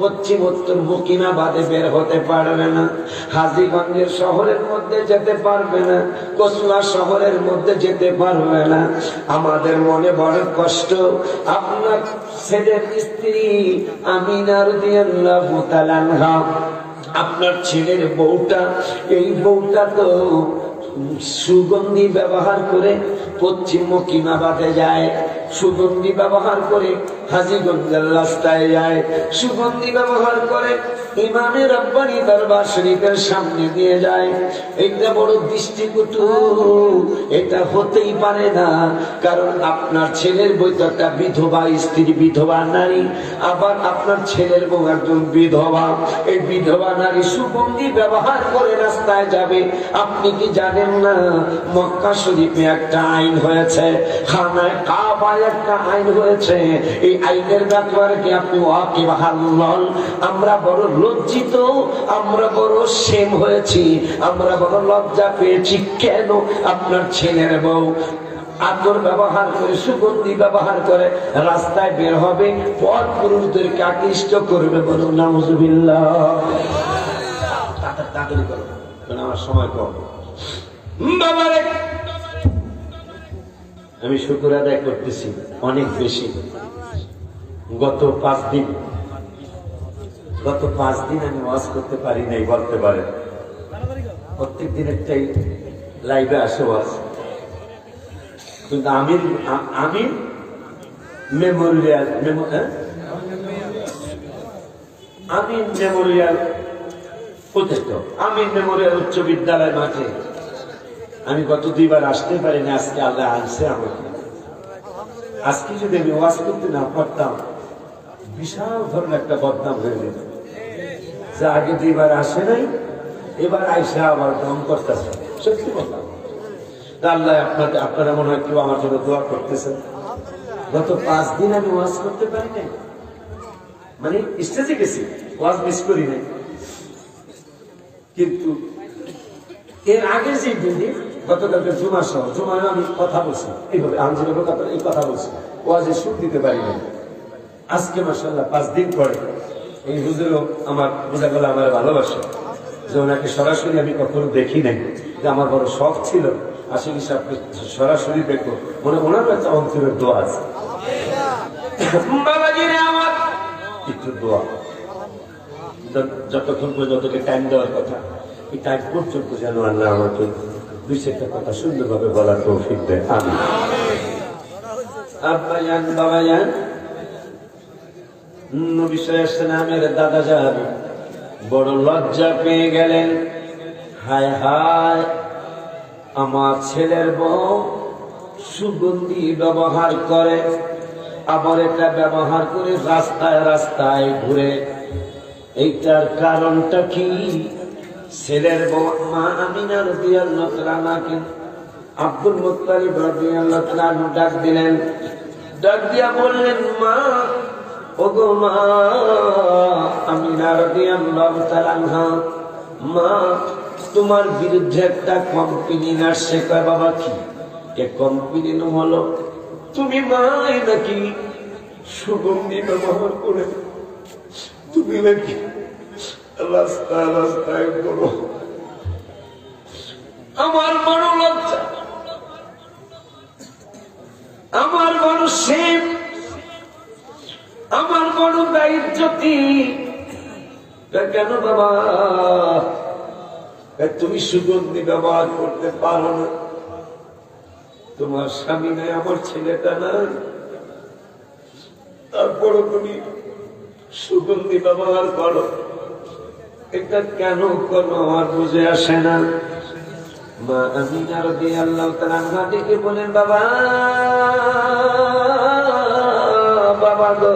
পশ্চিম উত্তর মুকিমাবাদে বের হতে পারবে না, হাজীগঞ্জের শহরের মধ্যে যেতে পারবে না, কসবা শহরের মধ্যে যেতে পারবে না। আমাদের মনে বড় কষ্ট। আপনার ছেলের স্ত্রী আমিনা রাদিয়াল্লাহু তাআলা আনহা, আপনার ছেলের বউটা, এই বউটা তো সুগন্ধি ব্যবহার করে পশ্চিম মুকিমাবাদে যায়, সুগন্ধি ব্যবহার করে হাজীগঞ্জের রাস্তায় যায়, সুগন্ধি ব্যবহার করে ইমামে রব্বানি দরবার শরীফের সামনে দিয়ে যায়। এটা বড় দৃষ্টিকটু, এটা হতেই পারে না। কারণ আপনার ছেলের বউ তো একটা বিধবা স্ত্রী, বিধবা নারী, আবার আপনার ছেলের বউ একজন বিধবা। এই বিধবা নারী সুগন্ধি ব্যবহার করে রাস্তায় যাবে। আপনি কি জানেন না মক্কা শরীফে একটা আইন হয়েছে, খানায় কাবায় একটা আইন হয়েছে। এই আইনের ব্যাপারে কি আপনি ওয়াকিবহাল? আমরা বড় লজ্জিত, আমরা বড় শেম হয়েছি, আমরা বড় লজ্জা পেয়েছি। কেন? আপনার ছেলের বউ আতর ব্যবহার করে, সুগন্ধি ব্যবহার করে রাস্তায় বের হবে, পর পুরুষদেরকে আকৃষ্ট করবে। বলুন নাউজুবিল্লাহ। তাড়াতাড়ি করো, কারণ আমার সময় কম। বাবারে, আমি শুকর আদায় করতেছি অনেক বেশি। গত 5 দিন আমি ওয়াজ করতে পারি নাই, বলতে পারেন। প্রত্যেক দিন একটাই লাইভে আসে ওয়াজ, কিন্তু আমি মেমোরিয়াল উচ্চ বিদ্যালয় মাঠে আমি গত 2 বার আসতে পারি না। আজকে আল্লাহ আনছে আমাকে। আজকে যদি আমি ওয়াজ করতে না পারতাম, বিশাল ধরনের একটা বদনাম হয়ে যেত, যে আগে 2 বার আসে নাই, এবার আইসা আবার দম করতেছে। সত্যি বললাম। আল্লাহ আপনারা মনে হয় কেউ আমার জন্য দোয়া করতেছেন। গত 5 দিন আমি ওয়াজ করতে পারি নাই, মানে স্টেজে গেছি, ওয়াজ মিস করি নাই। কিন্তু এর আগে যে দিনে, গতকালকে জুমার সহ, জুমায় আমি কথা বলছি এইভাবে, আঞ্জিলের কথা, এই কথা বলছি, ওয়াজে সুর দিতে পারি নাই। আজকে মাশাআল্লাহ 5 দিন পরে এই হুজুরও আমার বোঝা গেল আমার ভালোবাসে, যে ওনাকে সরাসরি আমি কখনো দেখি নাই, যে আমার বড় শখ ছিল আসলে সরাসরি দেখবো। মনে ওনারও একটা অন্তরের দোয়া আছে। আমার একটু দোয়া, যতক্ষণ পর্যন্ত টাইম দেওয়ার কথা, এই টাইম পর্যন্ত যেন আল্লাহ আমাকে 2-4টা কথা সুন্দরভাবে বলার তৌফিক দেয়। আমি আব্বা জান, বাবা জান, নবী সাল্লাল্লাহু আলাইহি ওয়াসাল্লামের দাদা যান বড় লজ্জা পেয়ে গেলেন। হায় হায়, আমার ছেলের বউ সুগন্ধি ব্যবহার করে, আবার এটা ব্যবহার করে রাস্তায় রাস্তায় ঘুরে। এইটার কারণটা কি? ছেলের মা আমিনা রাদিয়াল্লাহু তাআলা আনহাকে আব্দুল মুত্তালিব রাদিয়াল্লাহু তাআলা আনহু ডাক দিলেন। ডাক দিয়া বললেন, মা, ওগো মা আমিনা রাদিয়াল্লাহু তাআলা আনহা, মা, তোমার বিরুদ্ধে একটা কমপ্লেইন আসছে। কয়, বাবা কি? এ কমপ্লেইন হলো তুমি মাই নাকি সুগন্ধি ব্যবহার করে তুমি নাকি রাস্তায় রাস্তায় করো। আমার বড় লজ্জা, আমার বড় শেম, আমার বড় দায়িত্বটি। কেন বাবা তুমি সুগন্ধি ব্যবহার করতে পারো না? তোমার স্বামী নাই, আমার ছেলেটা নাই, তারপরও তুমি সুগন্ধি ব্যবহার করো। এটা কেন করো আমার বুঝে আসে না। মা আমিনা রাদিয়াল্লাহু তাআলা আনহা ডেকে বলেন, বাবা, বাবা গো,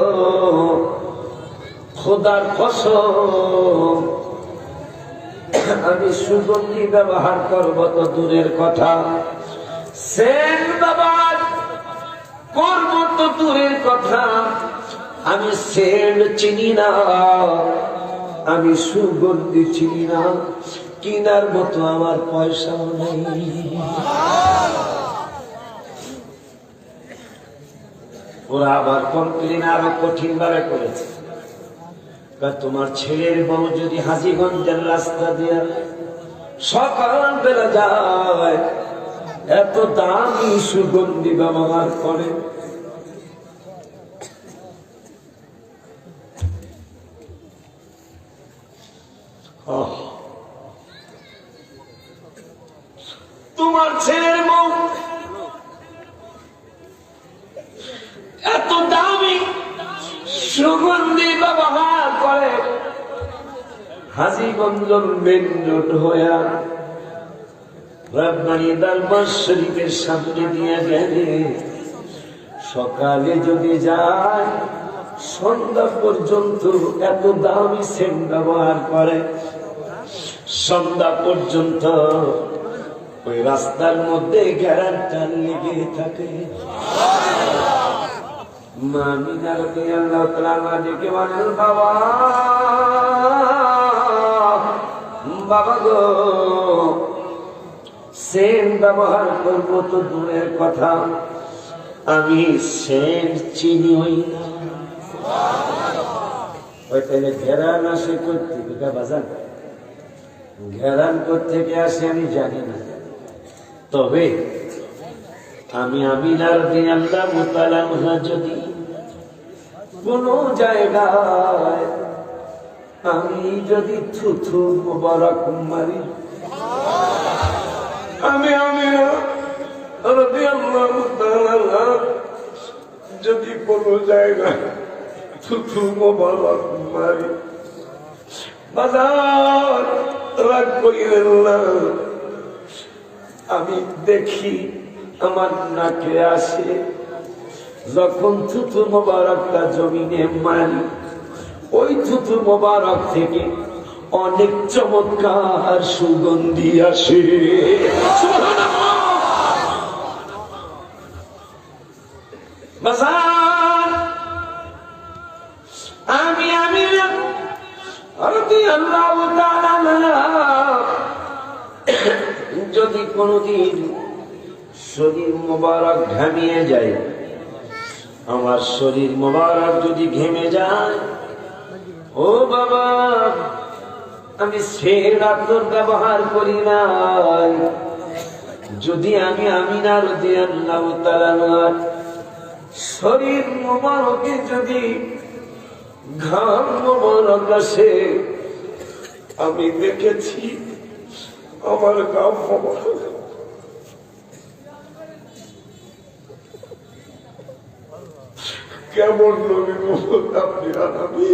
খোদার কসম, আমি সুগন্ধি ব্যবহার করব তো দূরের কথা, সেন্ট ব্যবহার করব তো দূরের কথা, আমি সেন্ট চিনি না, আমি সুগন্ধি চিনি না, কিনার মতো আমার পয়সাও নেই। ওরা আবার কমপ্লেন আরো কঠিন ভাবে করেছে। তোমার ছেলের বউ যদি হাজীগঞ্জের রাস্তা দিয়ে সকাল বেলা যায়, এত দামি সুগন্ধি ব্যবহার করে, তোমার ছেলের বউ এত দামি সুগন্ধি ব্যবহার করে, হাজীগঞ্জ মেন রোড হইয়া রাব্বানি দরবার শরীফের সামনে দিয়ে গেলে সকালে যদি যায় সন্ধ্যা পর্যন্ত এত দামি সেন্ট ব্যবহার করে, সন্ধ্যা পর্যন্ত ওই রাস্তার মধ্যে গ্যারান্টা লেগে থাকে। মা আমিনা রাদিয়াল্লাহু তাআলা আনহা ডেকে বলেন, বাবা, বাবা গো, সেন্ট ব্যবহার করবো তো দূরের কথা, আমি সেন্ট চিনি হই না। ওই তাহলে ঘেরান আসে কোথেকে বাজান? ঘেরান কোথেকে আসে আমি জানি না, তবে আমি আমিনা রাদিয়াল্লাহু তাআলা আনহা যদি কোন জায়গায় আমি যদি থুথু মোবারক মারি, আমি আমিনা রাদিয়াল্লাহু তাআলা আনহা যদি কোন জায়গায় থুথু মোবারক মারি, বাজার রাগ করিলেন না, আমি দেখি আমার নাকে আসে, যখন থুথু মোবারকটা জমিনে মারি, ওই থুথু মোবারক থেকে অনেক চমৎকার সুগন্ধি আসে। আমি আমিনা রাদিয়াল্লাহু তাআলা আনহা যদি কোনদিন শরীর মোবারক ঘামিয়ে যায়, আমার শরীর মোবারক যদি ঘেমে যায়, ও বাবা, আমি সেন্ট আতর ব্যবহার করি নাই, যদি আমি আমিনা রাদিয়াল্লাহু তাআলা আনহার শরীর মোবারকে যদি ঘাম মোবারক আসে, আমি দেখেছি আমার ঘাম মোবারক কেমন নবী মুহাম্মদ আপনি আনাবি,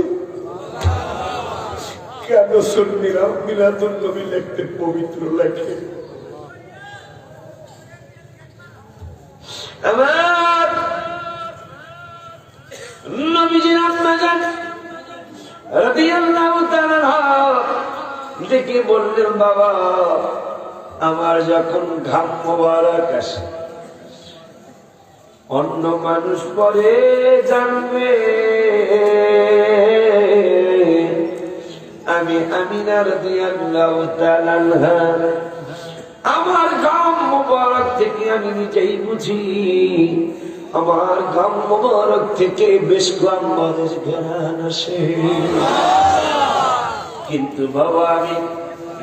কেন সুন্নিরা মিলাদুন নবী লিখতে পবিত্র লেখে? আমার নবীজির আম্মা জান রাদিয়াল্লাহু তাআলা ডেকে বললেন, বাবা আমার যখন ঘাম মোবারক আসে অন্য মানুষ পরে জানবে আমি আমিনা রাদিয়াল্লাহু তাআলা আমার ঘাম মোবারক থেকে আমি নিজেই বুঝি, আমার ঘাম মোবারক থেকে বেশ গ্রামের ঘ্রাণ আসে। কিন্তু বাবা আমি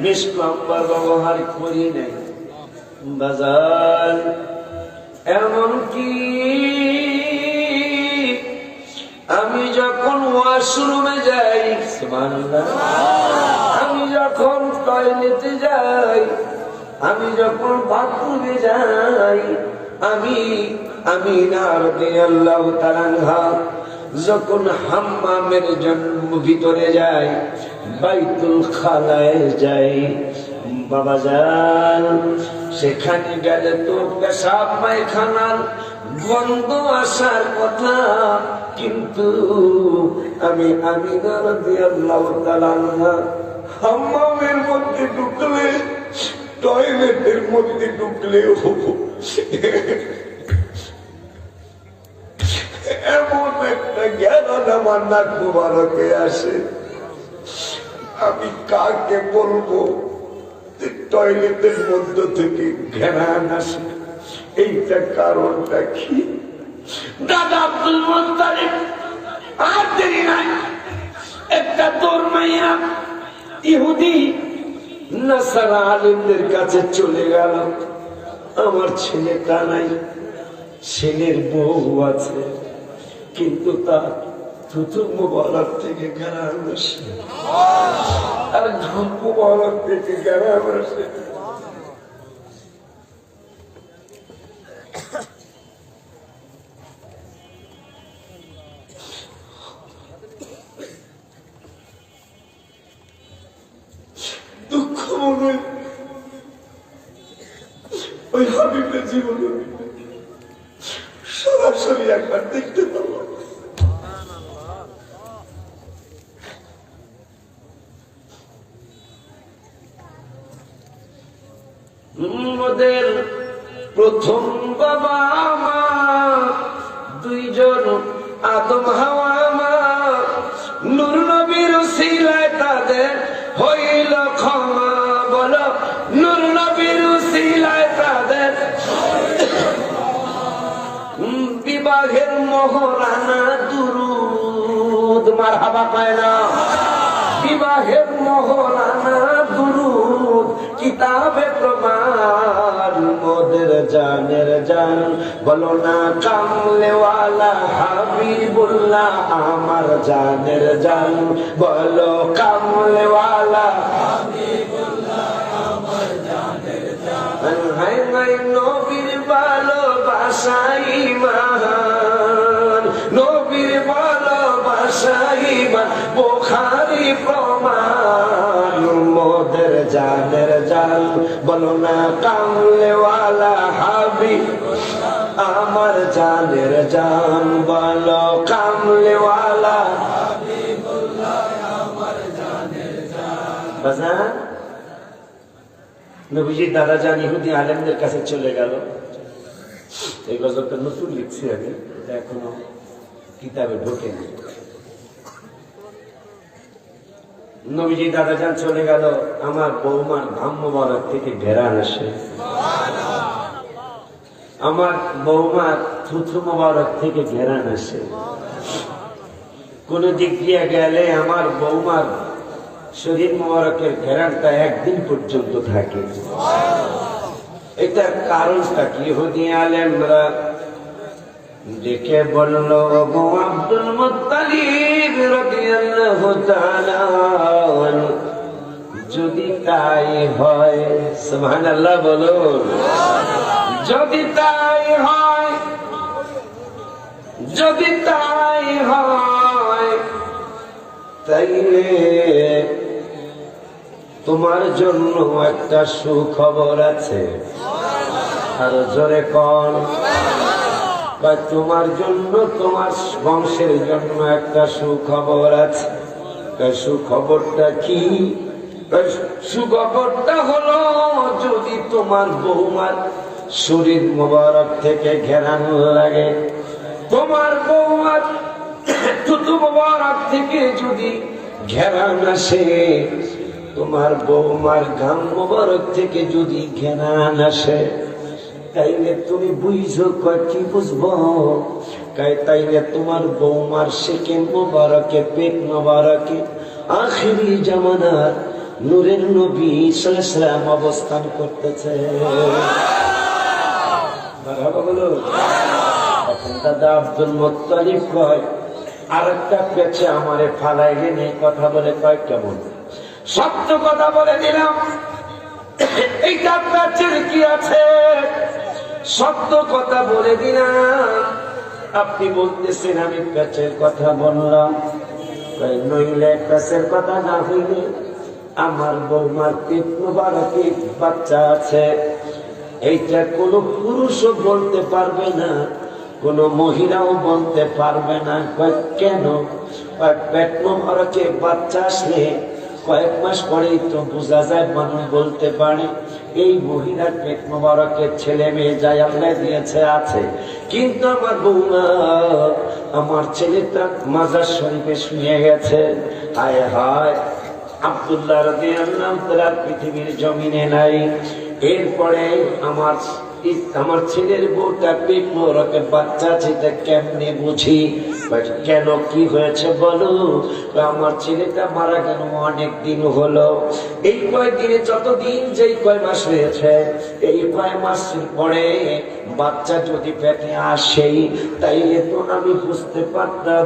বেশ গ্রাম্বার ব্যবহার করি নাই বাজার। এমনকি আমি যখন ওয়াশরুমে যাই, সুবহানাল্লাহ, আমি যখন টয়লেটে যাই, আমি যখন বাথরুমে যাই, আমি রাদিয়াল্লাহু তাআলা আনহা যখন হাম্মামের জন্য ভিতরে যাই, বাইতুল খালায় যাই, বাবা যান সেখানে গেলে তো পেশাব পায়খানার গন্ধ আসার কথা, কিন্তু আমি রাদিয়াল্লাহু তাআলা আনহা হাম্মামের মধ্যে ঢুকলে, টয়লেটের মধ্যে ঢুকলেও এমন একটা জ্ঞান আমার নাক মুবারকে আসে, আমি কাকে বলবো টয়লেটের মধ্য থেকে ঘ্রাণ আসে? এইটা কারণটা কি? দাদা আব্দুল মুত্তালিব আর দেরি নাই, একটা তোর মাইয়া ইহুদি নাসারা আলেমদের কাছে চলে গেল, আমার ছেলেটা নাই, ছেলের বউ আছে, কিন্তু তার থুতু মুবারক থেকে ঘ্রাণ আসে, আর ঘাম মুবারক থেকে ঘ্রাণ আসে। দুঃখ মনে ওই হাবিবের জীবনে সরাসরি একবার দেখতে পাবো। ওদের প্রথম বাবা মা দুইজন আদম হাওয়া মা, নূর নবীর উসিলায় তাদের হইল ক্ষমা। বলো নূর নবীর উসিলায় তাদের বিবাহের মোহরানা দুরুদ, মারহাবা পায় না, বিবাহের মোহরানা দুরুদ, কিতাবে প্রমাণ মোদের জানের জান। বলো না কামলেওয়ালা হাবিবুল্লাহ আমার জানের জান, বলো কামলেওয়ালা হাবিবুল্লাহ আমার জানের জান। হায় হায় নবীর ভালোবাসা ঈমান, নবীর ভালোবাসা ঈমান, বুখারী প্রমাণ মোদের জানের জান। বলো না কামলেওয়ালা হাবিবুল্লাহ আমার জানের জান, বলো কামলেওয়ালা হাবিবুল্লাহ আমার জানের জান। বাজান নবীজির দাদা জান ইহুদি আলেমদের কাছে চলে গেল। এই গজলটা নতুন লিখছি আমি, এখনো কিতাবে ঢোকেনি। নবীজি দাদা যান চলে গেল, আমার বৌমার ঘাম মোবারক থেকে ঘেরান আসে, আমার বৌমার থুথু মোবারক থেকে ঘেরান আসে। কোন দিক দিয়ে গেলে আমার বৌমার শরীর মোবারকের ঘেরানটা একদিন পর্যন্ত থাকে। এটার কারণটা কি? ইহুদি আলেমরা ডেকে বলল, আবু আব্দুল মুত্তালিব রাদিয়াল্লাহু তাআলা যদি তাই হয়, সুবহানাল্লাহ বলুন, যদি তাই হয়, যদি তাই হয়, তাইলে তোমার জন্য একটা সুখবর আছে। আরো জোরে কোন তোমার জন্য, তোমার বংশের জন্য একটা সুখবর আছে। সুখবরটা কি? সুখবরটা হলো, যদি তোমার বৌমার শরীর মোবারক থেকে ঘেরান লাগে, তোমার বৌমার থুতু মোবারক থেকে যদি ঘেরান আসে, তোমার বৌমার ঘাম মোবারক থেকে যদি ঘেরান আসে, তাইলে তুমি বুঝছো কি বুঝবো? তাইলে তোমার বৌমার শেকে মোবারকে, পেট মোবারকে আখিরি জামানার নূরের নবী সাল্লাল্লাহু আলাইহি ওয়াসাল্লাম অবস্থান করতেছে। এখন দাদা আব্দুল মুত্তালিব কয়, আরেকটা পেছে আমারে ফালাইলে নেই কথা বলে, কয় কেমন? সত্য কথা বলে দিলাম, এইটা পেছের কি আছে? সত্য কথা বলে দিলাম। আপনি বলতেছেন আমি পেছের কথা বললাম, নইলে পেছের কথা না হইলে আমার বৌমার পেট মোবারকে বাচ্চা আছে, এইটা কোনো পুরুষও বলতে পারবে না, কোন মহিলাও বলতে পারবে না। কেন? পেট মোবারকে বাচ্চা আসলে কয়েক মাস পরেই তো বোঝা যায়, মানুষ বলতে পারে এই মহিলার পেট মোবারকের ছেলে মেয়ে যাই আল্লাহ দিয়েছে আছে। কিন্তু আমার বৌমা, আমার ছেলেটা মাজার শরীফে শুয়ে গেছে। হায় হায়, আব্দুল্লাহ রাদিয়াল্লাহু তাআলা পৃথিবীর জমিনে নাই। এরপরে আমার ছেলের বউটা পেট মোবারকে বাচ্চা আছে, কেমনে বুঝি? কেন, কি হয়েছে বলো? আমার ছেলেটা মারা গেল অনেক দিন হলো। এই কয়েকদিনে যতদিন, যেই কয় মাস হয়েছে, এই কয় মাসের পরে বাচ্চা যদি পেটে আসেই, তাইলে তো আমি বুঝতে পারতাম,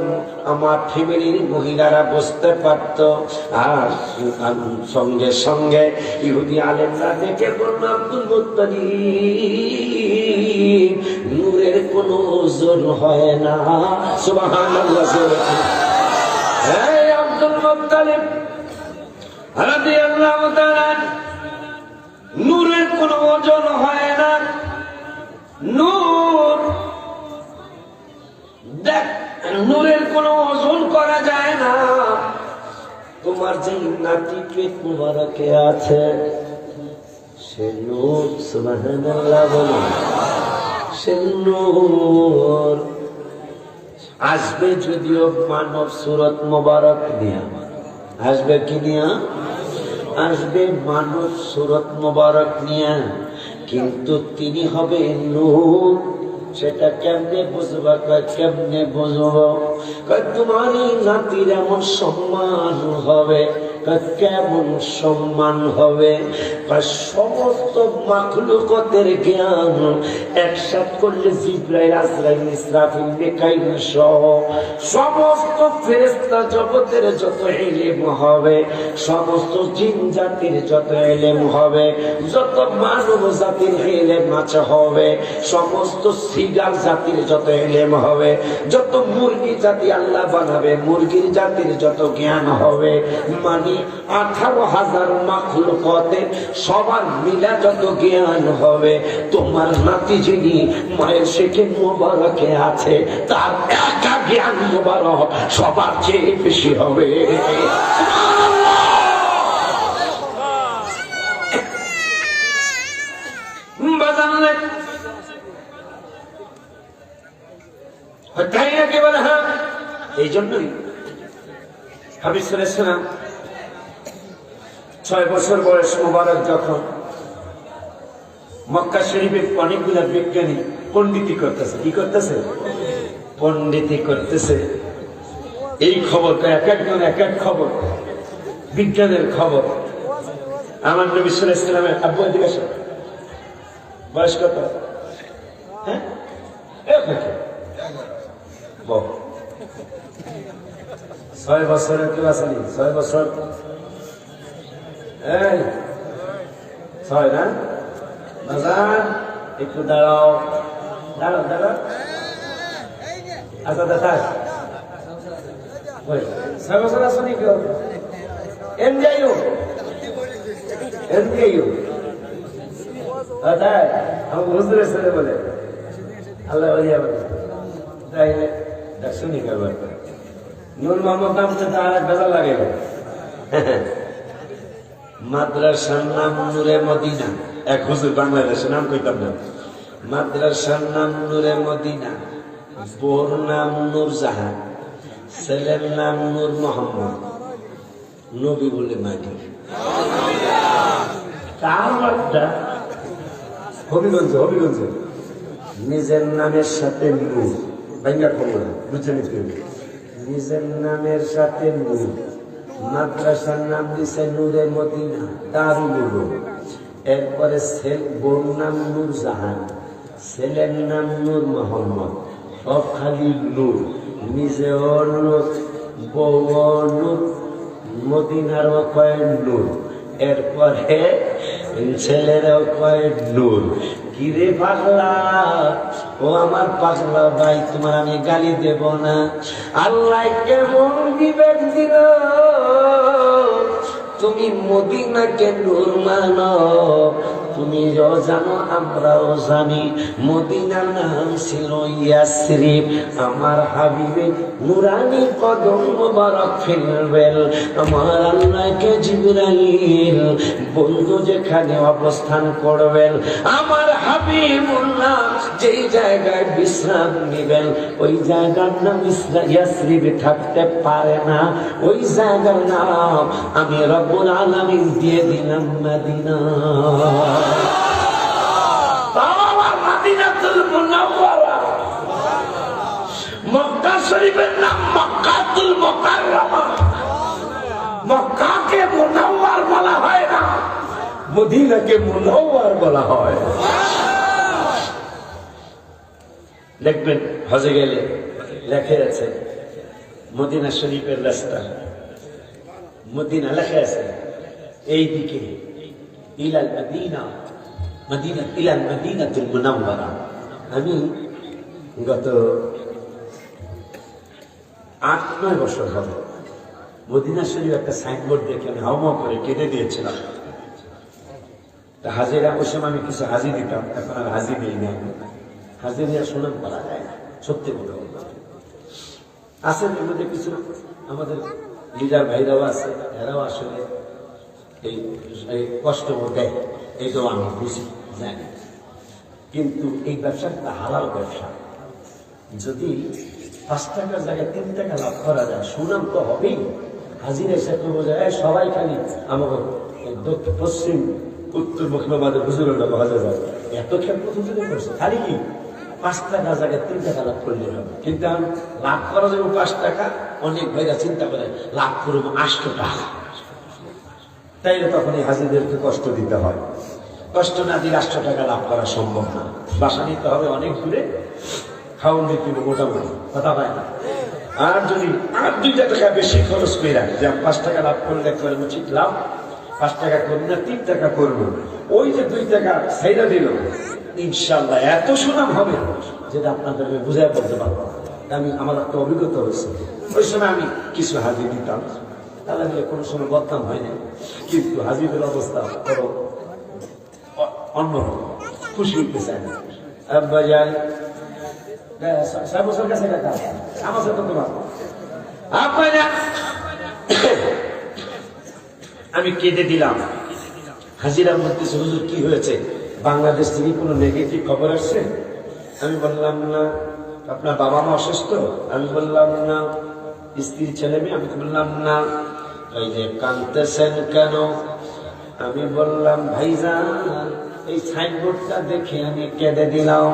আমার ফ্যামিলির মহিলারা বুঝতে পারত। আর সঙ্গে সঙ্গে ইহুদি আলেমরা দেখে বলল, আব্দুল মুত্তালিব, নূরের কোনো ওজন হয় না। সুবহানাল্লাহ। এই আব্দুল মুত্তালিব রাদিয়াল্লাহু তাআলা, নূরের কোনো ওজন হয় না। নূর দেখ, নূরের কোনো ওজন করা যায় না। তোমার যে নাতি পেট মোবারকে আছে, সে নূর। সুবহানাল্লাহ বলুন। সে নূর আসবে যদিও মানব সুরত মোবারক নিয়ে, আসবে কি নিয়ে? আসবে মানব সুরত মোবারক নিয়ে, কিন্তু তিনি হবে নূর। সেটা কেমনে বুঝবা? কেমনে বুঝবো? তোমার এই নাতির এমন সম্মান হবে। কেমন সম্মান হবে? সমস্ত মাখলুকাতের জ্ঞান একসাথে করলে জিবরাইল, আজরাইল, ইসরাফিল, মিকাইল সহ সমস্ত ফেরেশতা জগতের যত ইলম হবে, সমস্ত জিন জাতির যত ইলম হবে, যত মানব জাতির ইলম আছে হবে, সমস্ত সিগাল জাতির যত ইলম হবে, যত মুরগি জাতি আল্লাহ বানাবে, মুরগির জাতির যত জ্ঞান হবে, মানে 18,000 মাখলুকাতে সবার মিলা যত জ্ঞান হবে, তোমার নাতি যিনি মায়ের শেখে মোবারকে আছে, তার একা জ্ঞান মোবারক সবার চেয়ে বেশি হবে। তাই নাকি বলে? হ্যাঁ, এই জন্যই হাবিব সাল্লাল্লাহু আলাইহি ওয়াসাল্লাম 6 বছর বয়স মোবারক যখন মক্কা শরীফে অনেকগুলা বিজ্ঞানী পণ্ডিতি করতেছে। কি করতেছে? পণ্ডিতি করতেছে। এই খবরটা এক একজন এক এক খবর, বিজ্ঞানের খবর। আমার নবী সাল্লাল্লাহু আলাইহি ওয়াসাল্লামের আব্বু এদিকে আসেন, বয়স কত? হ্যাঁ, 6 বছরের ক্লাস আনি, 6 বছর। এই 6 না? বাজার একটু দাঁড়াও, দাঁড়াও, দাঁড়াও। আচ্ছা দাদা, 6 বছর আসনি কেউ? এমজাইও, এমজাইও দাদা, আমি হুজুরের ছেলে বলে। আল্লাহ তাই শুনি খবর নূর মোহাম্মদ নাম তো তার বেলা লাগে মাদ্রাসার নাম নূরে মদিনা। এক হুজুর বাংলাদেশের নাম কইতাম না। মাদ্রাসার নাম নূরে মদিনা, বোর নাম নূর জাহান, ছেলের নাম নূর মোহাম্মদ, নবী বলে মাটি। হবিগঞ্জ হবিগঞ্জ নিজের নামের সাথে নূর ভাঙ্গা খবর বুঝে নিতে নিজের নামের সাথে নূর। মাদ্রাসার নাম দিছে নূরে মদিনা দারুল উলুম। এরপরে বোর নাম নূর জাহান, ছেলের নাম নূর মোহাম্মদ, সব খালি নূর, নিজেও নূর, বউ নূর, মদিনারও কয় নূর, এরপরে ছেলেরাও কয় নূর। কিরে পাগলা, ও আমার পাগলা ভাই, তোমার আমি গালি দেব না। আল্লাহ কেমন বিবেক দিল, তুমি মদিনাকে নূর মানো। তুমি জানো, আমরাও জানি মদিনার নাম ছিল ইয়াসরিব। আমার হাবিবে নুরানি কদম মোবারক ফেলবেন। আমার আল্লাহকে জিবরাইল বন্ধু যেখানে অবস্থান করবেন, আমার হাবিবুল্লাহ যেই জায়গায় বিশ্রাম নেবেন, ওই জায়গার নাম ইয়াসরিব থাকতে পারে না। ওই জায়গার নাম আমি রব্বুল আলামিন দিয়ে দিলাম মদিনা। মদিনাতুল মুনাওয়ারা, মক্কা শরীফের নাম মক্কাতুল মুকাররমা। মক্কাকে মুনাওয়ার বলা হয় না, মদিনাকে মুনাওয়ার বলা হয়। দেখবেন হজে গেলে লেখা আছে মদিনা শরীফের রাস্তা, মদিনা লেখা আছে এইদিকে ইলাল মদিনা, মদিনা ইলাল মদিনাতুল মুনাওয়ারা। আমি গত 8-9 বছর হবে মদিনা শরীফ একটা সাইনবোর্ড দেখে আমি হাওয়া করে কেটে দিয়েছিলাম। হাজিরা ওই সময় আমি কিছু হাজি দিতাম, এখন আর হাজি দিই না। হাজিরা সুনাম করা যায় না, সত্যি কথা বলতে আছে। এর মধ্যে কিছু আমাদের লিডার ভাইরাও আছে, এরাও আসলে এই কষ্ট দেয়, এইটাও আমি বুঝি জানি। কিন্তু এই ব্যবসাটা হালাল ব্যবসা। যদি 5 টাকার জায়গায় 3 টাকা লাভ করা যায়, সুনাম তো হবেই। হাজিরা এসে বোঝা যায় সবাই খালি আমার পশ্চিম উত্তর মুখবাদের হুজুরের বোঝা যায় এত ক্ষেত্র হুজুরে করছে, খালি কি 5 টাকার জায়গায় 3 টাকা লাভ করলে হবে। কিন্তু আমি লাভ করা যাবে 5 টাকা, অনেক ভাইরা চিন্তা করে লাভ করবো 8 টাকা। তাইলে তখন এই হাজিদেরকে কষ্ট দিতে হয়। কষ্ট না দিয়ে 8 টাকা লাভ করা সম্ভব না। বাসা নিতে হবে অনেক দূরে, খাওয়ান দিতে হবে মোটামুটি, কথা পায় না। আর যদি 2 টাকা বেশি খরচ করে রাখি, যে 5 টাকা লাভ করলে একবারে উচিত লাভ, 5 টাকা করবো না 3 টাকা করবো, ওই যে 2 টাকা সাইডা দিল, ইনশাল্লাহ এত সুনাম হবে যেটা আপনাদের আমি বুঝাই বলতে পারবো। আমার একটা অভিজ্ঞতা হয়েছে, ওই সময় আমি কিছু হাজির দিতাম, তাহলে কোনো সময় বদনাম হয় না। কিন্তু হাজিদের অবস্থা বড় অন্যরকম, খুশি উঠতে চায় না। আব্বা যাই 6 বছর কাছে আমার সাথে তোমার আব্বা যা, আমি কেটে দিলাম। হাজিরা বলতেছে, হুজুর কি হয়েছে, বাংলাদেশ থেকে কোনো নেগেটিভ খবর আসছে? আমি বললাম না। আপনার বাবা মা অসুস্থ? আমি বললাম না। স্ত্রী ছেলে মেয়ে? আমি বললাম না। এই যে কাঁদতেছেন কেন? আমি বললাম ভাইজান এই সাইনবোর্ডটা দেখে আমি কেঁদে দিলাম।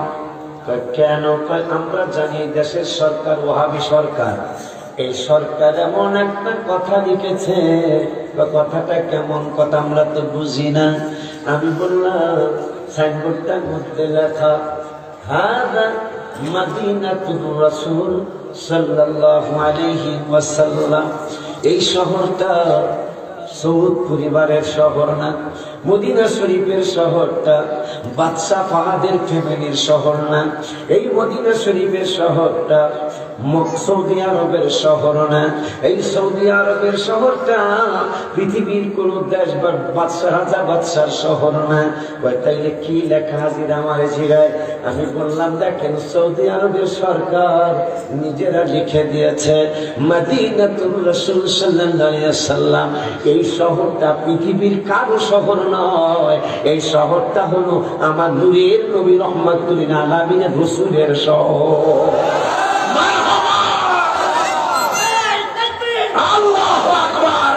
কেন? আমরা জানি দেশের সরকার ওয়াহাবি সরকার, এই সরকার এমন একটা কথা লিখেছে, কথাটা কেমন কথা আমরা তো বুঝি না। আমি বললাম সাইনবোর্ডটার মধ্যে লেখা হাদা মদিনাতুর রাসূল সাল্লাল্লাহু আলাইহি ওয়াসাল্লাম। এই শহরটা সৌদ পরিবারের শহর না, মদিনা শরীফের শহরটা বাদশাহ ফাহাদের ফ্যামিলির শহর না। এই মদিনা শরীফের শহরটা সৌদি আরবের শহর না, এই সৌদি আরবের শহরটা পৃথিবীর কোন দেশ বা বাদশাহ রাজা বাদশার শহর না। তাইলে কি লেখা হাজির আমার জিরায়? আমি বললাম দেখেন সৌদি আরবের সরকার নিজেরা লিখে দিয়েছে মদিনাতুর রাসূল সাল্লাল্লাহু আলাইহি ওয়াসাল্লাম, এই শহরটা পৃথিবীর কারো শহর নয়, এই শহরটা হলো আমার নূরের নবী রহমাতুল আলামিন রাসূলের শহর। আল্লাহু আকবার,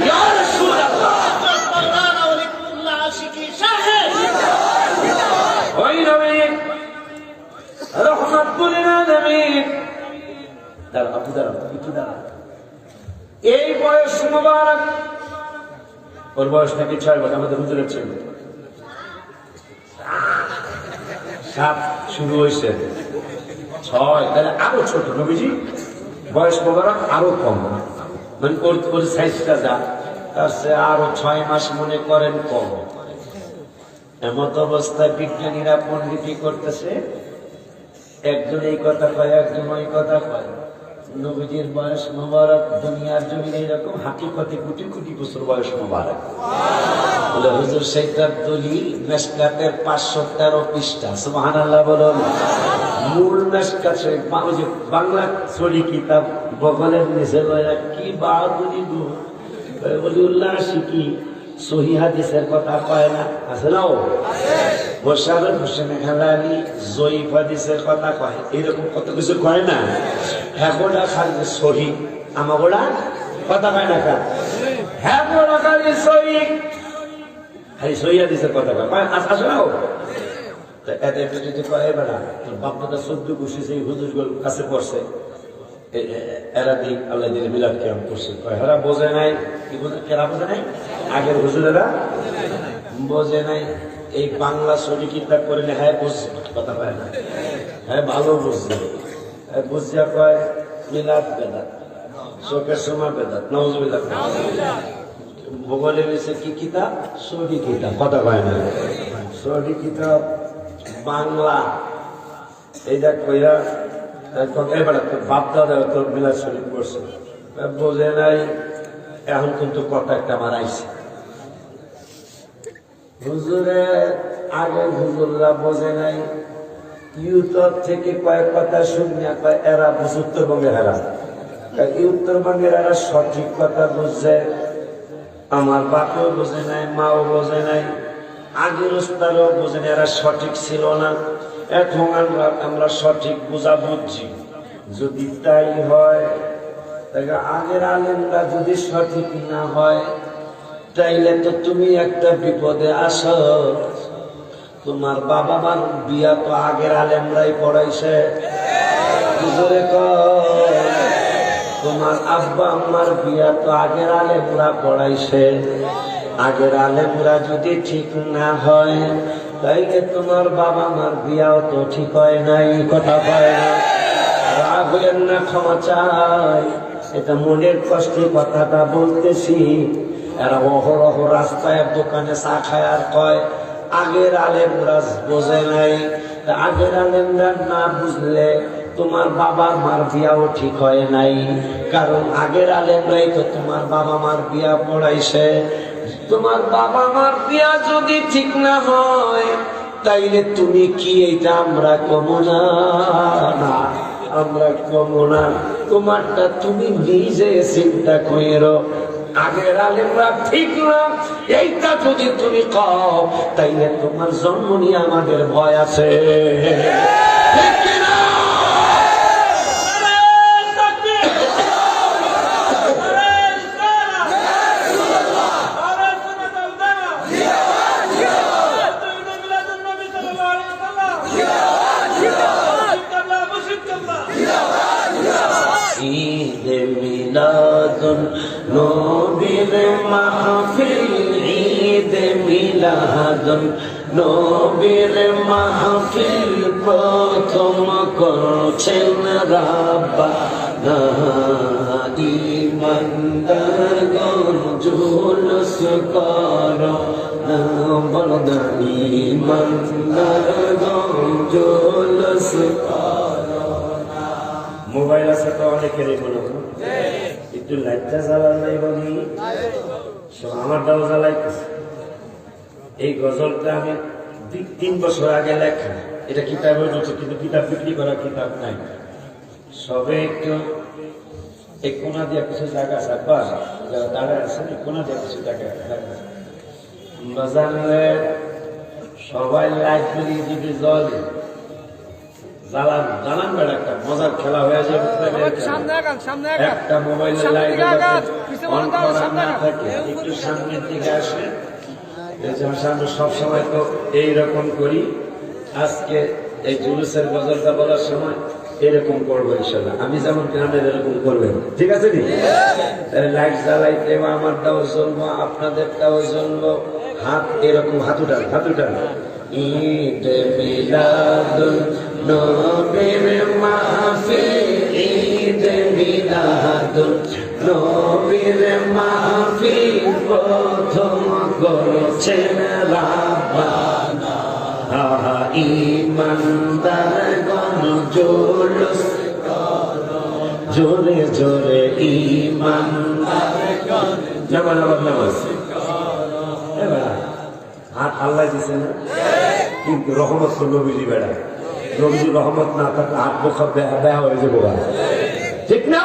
ইয়া রাসূলুল্লাহ, ওই নবী রহমাতুল আলামিন। এই বয়স মুবারক, ওর বয়স নাকি 6 বছর, আমাদের হুজুরের ছিল 7 শুরু হয়েছে 6, তাহলে আরো ছোট নবীজি বয়স মুবারক আরো কম, মানে ওর সাইজটা যা তার সে আরো 6 মাস মনে করেন কম। এমত অবস্থায় বিজ্ঞানীরা পণ্ডিতি করতেছে, একজন এই কথা কয়, একজন ওই কথা কয়। নবীজির বয়স মুবারক দুনিয়ার জমিনে এরকম হাকিকতে কোটি কোটি বছর বয়স মুবারক। বলে হুজুর সেইটার দলিল মেশকাতের 513 পৃষ্ঠা। সুবহানাল্লাহ বলুন। মূল মেশকাত বাংলা সরি কিতাব বগলের নিচে কি বাহাদুরি গো, বলি উল্লাসী কি সহি হাদিসের কথা পায় না, আছে না? মোশাররফ হোসেন হেলালি জয়ীফ হাদিসের কথা কয়, এরকম কত কিছু কয় না। হ্যাঁ গোড়া খালি সহি, আমার গোড়া কথা কয় না কা, হ্যাঁ গোড়া খালি সহি, খালি সহি হাদিসের কথা কয়। আসে না এদের যদি কয় বেড়া তোর বাপদাদা 14 খুশি সেই হুজুরগুলোর কাছে পড়ছে, এরা দিক আল্লাহ দিলে মিলাদ কেমন করছে, এরা বোঝে নাই। কি বোঝে? এরা বোঝে নাই, আগের হুজুরেরা বোঝে নাই। এই বাংলা সরি কিতাব করে না, হ্যাঁ বুঝছে, কথা পায় না, হ্যাঁ ভালো বুঝছে, বুঝিয়া কয় মিলাদ বেদাত, শোকের সময় বেদাত, নাউজুবিল্লাহ। ভূগোলে রয়েছে কি কিতাব? সরি কিতাব, কথা পায় না, সরি কিতাব বাংলা। এইটা কইরা বাপ দাদা তোর মিলাদ শরীফ করছে, বোঝে নাই। এখন কিন্তু কথা একটা আমার আইছে, হুজুরে আগে হুজুররা বোঝে নাই, ইউটিউব থেকে কয়েক কথা শুনে কয় এরা বুঝে উত্তরবঙ্গের এরা, উত্তরবঙ্গের এরা সঠিক কথা বুঝছে। আমার বাপও বোঝে নাই, মাও বোঝে নাই, আগের উস্তাদও বোঝে নাই, এরা সঠিক ছিল না। এখন আমরা সঠিক বোঝা বুঝছি। যদি তাই হয়, তাহলে আগের আলেমরা যদি সঠিক না হয়, তাইলে তো তুমি একটা বিপদে আসো। তোমার বাবা মার বিয়া তো আগের আলেমরাই পড়াইছে, তোমার আব্বা আম্মার বিয়া তো আগের আলেমরা পড়াইছে। আগের আলেমরা যদি ঠিক না হয়, তাইলে তোমার বাবা মার বিয়াও তো ঠিক হয় নাই, কথা হয় না। রাগ হইলেন না, ক্ষমা চাই, এটা মনের কষ্টে কথাটা বলতেছি। এরা অহরহ রাস্তায় দোকানে চা খায় আর কয় আগের আলেমরা বোঝে নাই। আগের আলেমরা না বুঝলে তোমার বাবা মার বিয়াও ঠিক হয় নাই, কারণ আগের আলেমরাই তো তোমার বাবা মার বিয়া পড়াইছে। তোমার বাবা মার বিয়া যদি ঠিক না হয়, তাইলে তুমি কি এইটা আমরা কমো না, আমরা কমো না। তোমারটা তুমি নিজে চিন্তা করো, আগের আলেমরা ঠিক না এইটা যদি তুমি কও, তাইলে তোমার জন্ম নিয়ে আমাদের ভয় আছে। ঈদে মিলাদুন নবীর মাহফিল, ঈদে মিলাদুন নবীর মাহফিল প্রথম করছেন রাব্বানা। ঈমানদারগণ জুলুস করো না, বলদা ঈমানদারগণ জুলুস করো না। মোবাইল আছে তো অনেকেরই মনে হয়, একটু লাইটটা জ্বালান নাই বলি আমার দাও জ্বালাইতেছে। এই গজলটা আমি 3 বছর আগে লেখা, এটা কিতাবে উঠেছে, কিন্তু কিতাব বিক্রি করা কিতাব নাই। সবে একটু এই কোনা দিয়ে কিছু জায়গা চাপা যারা দাঁড়ায় আছেন, এই কোনা দিয়ে কিছু জায়গা জানলে সবাই লাইট যদি জ্বলে জানান বেড়া একটা মজার খেলা হয়ে যাবে। একটা মোবাইলের লাইট অন করা না থাকে, একটু সামনের দিকে আসে। আমরা সবসময় তো এইরকম করি, আজকে এই জুলুসের গজলটা বলার সময় এরকম করবো ইনশাল্লাহ। আমি যেমন আপনাদের এরকম করবেন, ঠিক আছে নি? লাইট জ্বালাইতে আমার দাও জ্বলবো, আপনাদের দাও জ্বলবো। হাত এরকম হাতুটান হাতুটান। ঈদ মিলাদুন নবীর মাহফিল, ঈদ মিলাদুন নবীর মাহফিল প্রথম করেছেন রাব্বানা। ঈমানদারগণ জুলুস জোরে জোরে ঈমানদারগণ নামাজ হাত আল্লাহ দিছে না, কিন্তু রহমত তো নবীজি বেড়া। নবীজি রহমত না থাকলে হাত বোখা দেয়া হয়ে যাবো, ঠিক না?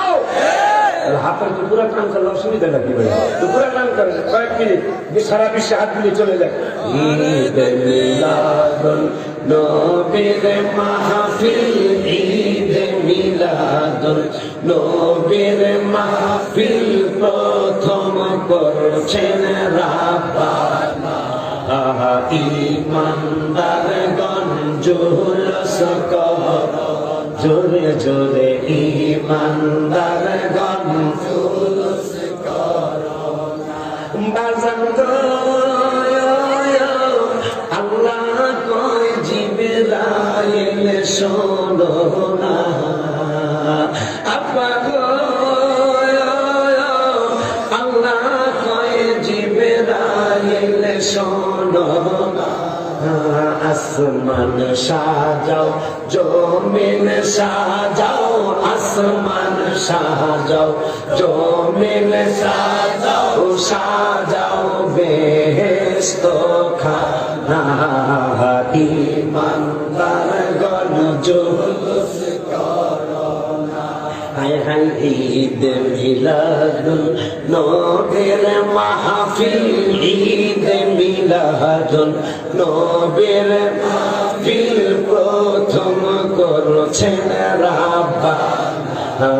হাতের তো পুরা কাম করলে অসুবিধা নাকি ভাই? তো পুরা কাম করে কয়েক মিনিট সারা বিশ্বে হাত মিলিয়ে চলে যায়। ঈদ মিলাদুন নবীর মাহফিল, ঈদ মিলাদুন নবীর মাহফিল প্রথম করেছেন রাব্বানা। ঈমানদারগণ জুলুস করো জোরে জোরে, ঈমানদারগণ জুলুস করো বাজান গো। আল্লাহ কয় জিবরাইল শোনো না, আপা গো আল্লাহ কয় জিবরাইল শোনো না। আসমান সাজাও জমিন সাজাও, আসমান সাজাও জমিন সাজাও, সাজাও বেহেশত খানা। ঈমানদারগণ জুলুস করো না। হায় হায় ঈদ মিলাদুন নবীর মাহফিল, ঈদ মিলাদুন নবীর মাহফিল প্রথম করেছেন রাব্বানা।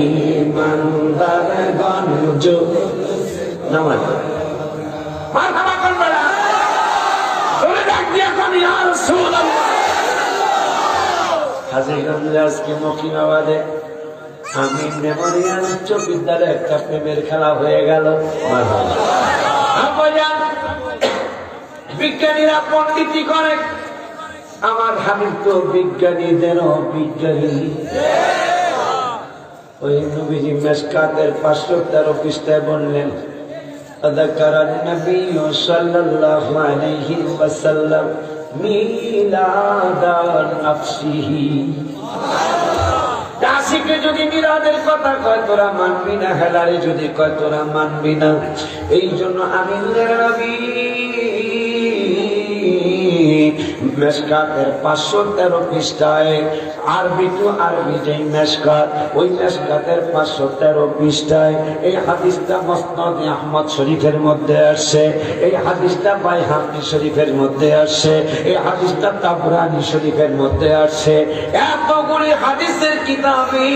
ঈমানদারগণ জুলুস নামাজ মারহাবা করবে না, তোরে ডাক দিয়া কোন ইয়া রাসূলুল্লাহ। হাজীগঞ্জ আজকে মকিনাবাদে আমি মেমোরিয়াল উচ্চ বিদ্যালয়ে একটা প্রেমের খেলা হয়ে গেল। বিজ্ঞানীরা পণ্ডিতি করে, আমার হাবিব তো বিজ্ঞানীদেরও বিজ্ঞানী। ওই নবীজি মেশকাতের 513 পৃষ্ঠায় বললেন, আযাকারান নবী সাল্লাল্লাহু আলাইহি ওয়াসাল্লাম মিলাদান নাফসিহি। দাসীকে যদি মিলাদের কথা কয় তোরা মানবি না, হেলারে যদি কয় তোরা মানবি না। এই জন্য আমিনুলের নবী মেশকাতের 513 পৃষ্ঠায় আরবি টু আরবি যেই মেশকাত, ওই মেশকাতের 513 পৃষ্ঠায় এই হাদিসটা মুসনাদ আহমদ শরীফের মধ্যে আসছে, এই হাদিসটা বাইহাকি শরীফের মধ্যে আসছে, এই হাদিসটা তাবরানী শরীফের মধ্যে আসছে। এতগুলি হাদিসের কিতাবে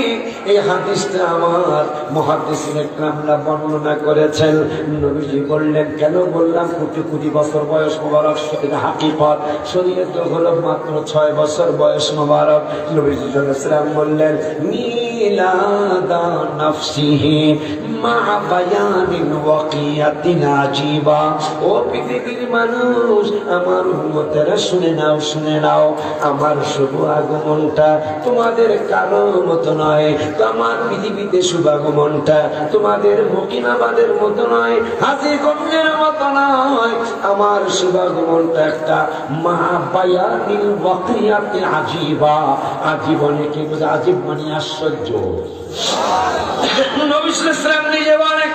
এই হাদিসটা আমার মুহাদ্দিসিন ইকরামরা বর্ণনা করেছেন। নবীজি বললেন, কেন বললাম? কোটি কোটি বছর বয়স মোবারক, সেটা হাকিকত। শরীয়ত হলো মাত্র 6 বছর বয়স মোবারক। নবীজি সাল্লাল্লাহু আলাইহি ওয়াসাল্লাম বললেন, লাদা নাফসিহি মা বায়ানিন ওয়াকিয়াতিন আজীবা। ও পৃথিবীর মানুষ, আমার উম্মতেরা শুনে নাও, শুনে নাও, আমার শুভ আগমনটা তোমাদের কারো মতো নয়। আমার পৃথিবীতে শুভ আগমনটা তোমাদের মকিনাবাদের মতো নয়, হাজীগঞ্জের মতো নয়। আমার শুভ আগমনটা একটা মা বায়ানিন ওয়াকিয়াতিন আজীবা। আজীবনে কি বোঝা? আজীব মানে আশ্চর্য। নবী সাল্লাল্লাহু আলাইহি ওয়াসাল্লাম নিজে বলেন,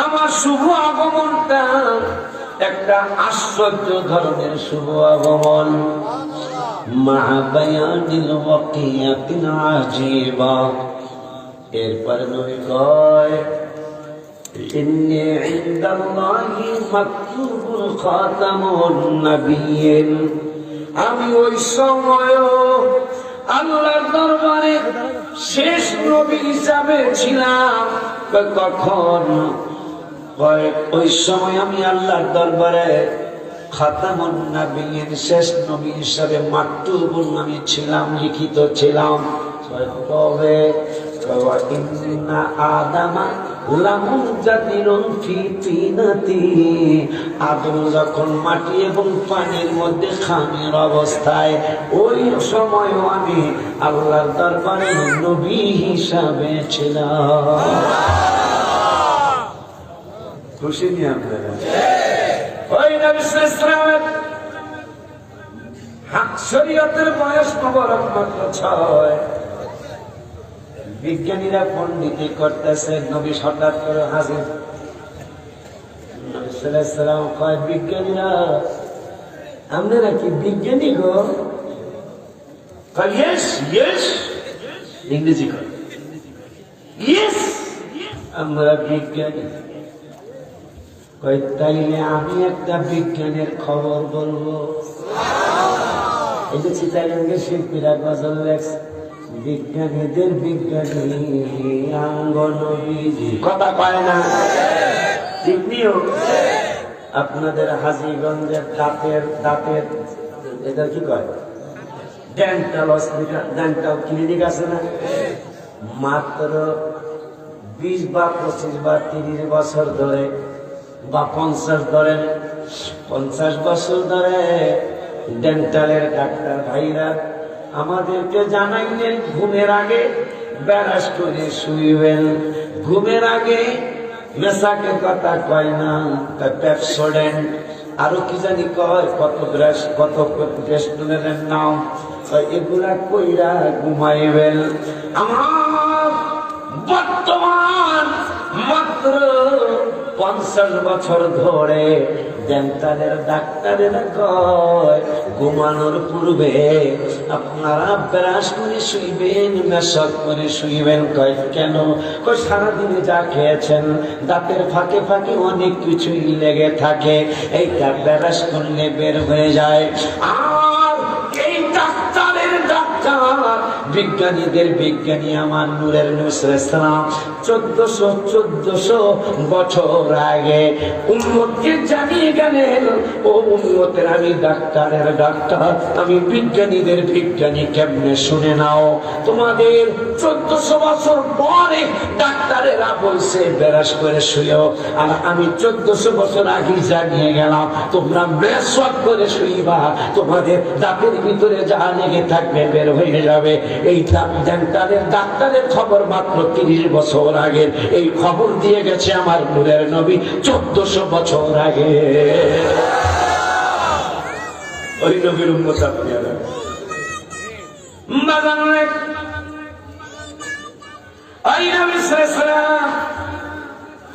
আমার শুভ আগমনটা একটা আশ্চর্য ধরনের শুভ আগমন। মা বায়ানিল ওয়াকিয়াতিন আজীবা। এরপরে নবী কয়, ইন্নী ইনদাল্লাহি মাকতুবুল খাতামুন নাবিয়্যিন। আমি ওই সময় আল্লাহর দরবারে শেষ নবী হিসাবে ছিলাম। কখন? ওই সময় আমি আল্লাহর দরবারে খাতামুন নাবিয়্যিন, শেষ নবী হিসাবে মাকতুবুন আমি ছিলাম, লিখিত ছিলাম। কবে? ইন্না আদামা লামুনজাদিরুন ফি তিনাতি। আদম যখন মাটি এবং পানির মধ্যে খামের অবস্থায়, ওই সময়ও আমি আল্লাহর দরবারে নবী হিসাবে ছিলাম। খুশি নিয়ে আপনারা? ওই নবী সাল্লাল্লাহু আলাইহি ওয়াসাল্লামের হক শরীয়তের বয়স মোবারক মাত্র 6। বিজ্ঞানীরা পণ্ডিতি করতেছে, নবী হঠাৎ করে হাজির। নবী সাল্লাল্লাহু আলাইহি ওয়াসাল্লাম কয়, বিজ্ঞানীরা আপনারা কি বিজ্ঞানী গো? কয় ইয়েস ইয়েস, ইংরেজি কয় ইয়েস, আমরা বিজ্ঞানী। কয় তাইলে আমি একটা বিজ্ঞানের খবর বলবো। এই যে চিটাগাঙ্গের শিল্পীরা গজল লেখছে, বিজ্ঞানীদের বিজ্ঞানী আঙ্গ নবীজি। কথা কয় না? ঠিক নিও। আপনাদের হাজীগঞ্জের দাঁতের এটা কি কয়, ডেন্টাল হসপিটাল, ডেন্টাল ক্লিনিক আছে না? মাত্র 20 বা 25 বা 30 বছর ধরে বা 50 ধরে, 50 বছর ধরে ডেন্টালের ডাক্তার ভাইরা আমাদেরকে জানাইলেন, ঘুমের আগে ব্যারাস করে শুইবেন। ঘুমের আগে মেসাকে কথা কয় না, পেপসোডেন্ট আরো কি জানি কয়, কত ব্রেস্টনের নাম, এগুলা কইরা ঘুমাইবেন। আমার বর্তমান মাত্র 50 বছর ধরে ডেন্টালের ডাক্তারেরা কয়, ঘুমানোর পূর্বে আপনারা ব্রাশ করে শুইবেন, মেশক করে শুইবেন। কয় কেন? কয় সারাদিনে যা খেয়েছেন দাঁতের ফাঁকে ফাঁকে অনেক কিছুই লেগে থাকে, এইটা ব্রাশ করলে বের হয়ে যায়। আর এই ডাক্তারের ডাক্তার, বিজ্ঞানীদের বিজ্ঞানী আমার নূরের নূর 1400 বছর আগে উম্মতকে জানিয়ে গেলেন, ও উম্মতের আমি ডাক্তারের ডাক্তার, আমি বিজ্ঞানীদের বিজ্ঞানী। কেমনে? শুনে নাও। তোমাদের 1400 বছর পরে ডাক্তারেরা বলছে ব্রাশ করে শুয়েও, আর আমি 1400 বছর আগে জানিয়ে গেলাম তোমরা মেশক করে শুইবা, তোমাদের দাঁতের ভিতরে যা লেগে থাকবে বের হয়ে যাবে। এই ডেন্টালের ডাক্তারের খবর মাত্র 30 বছর আগের, এই খবর দিয়ে গেছে আমার নূরের নবী 1400 বছর আগে। ওই নবীর উম্মত আপনারা। ওই নবী সাল্লাল্লাহু আলাইহি ওয়াসাল্লাম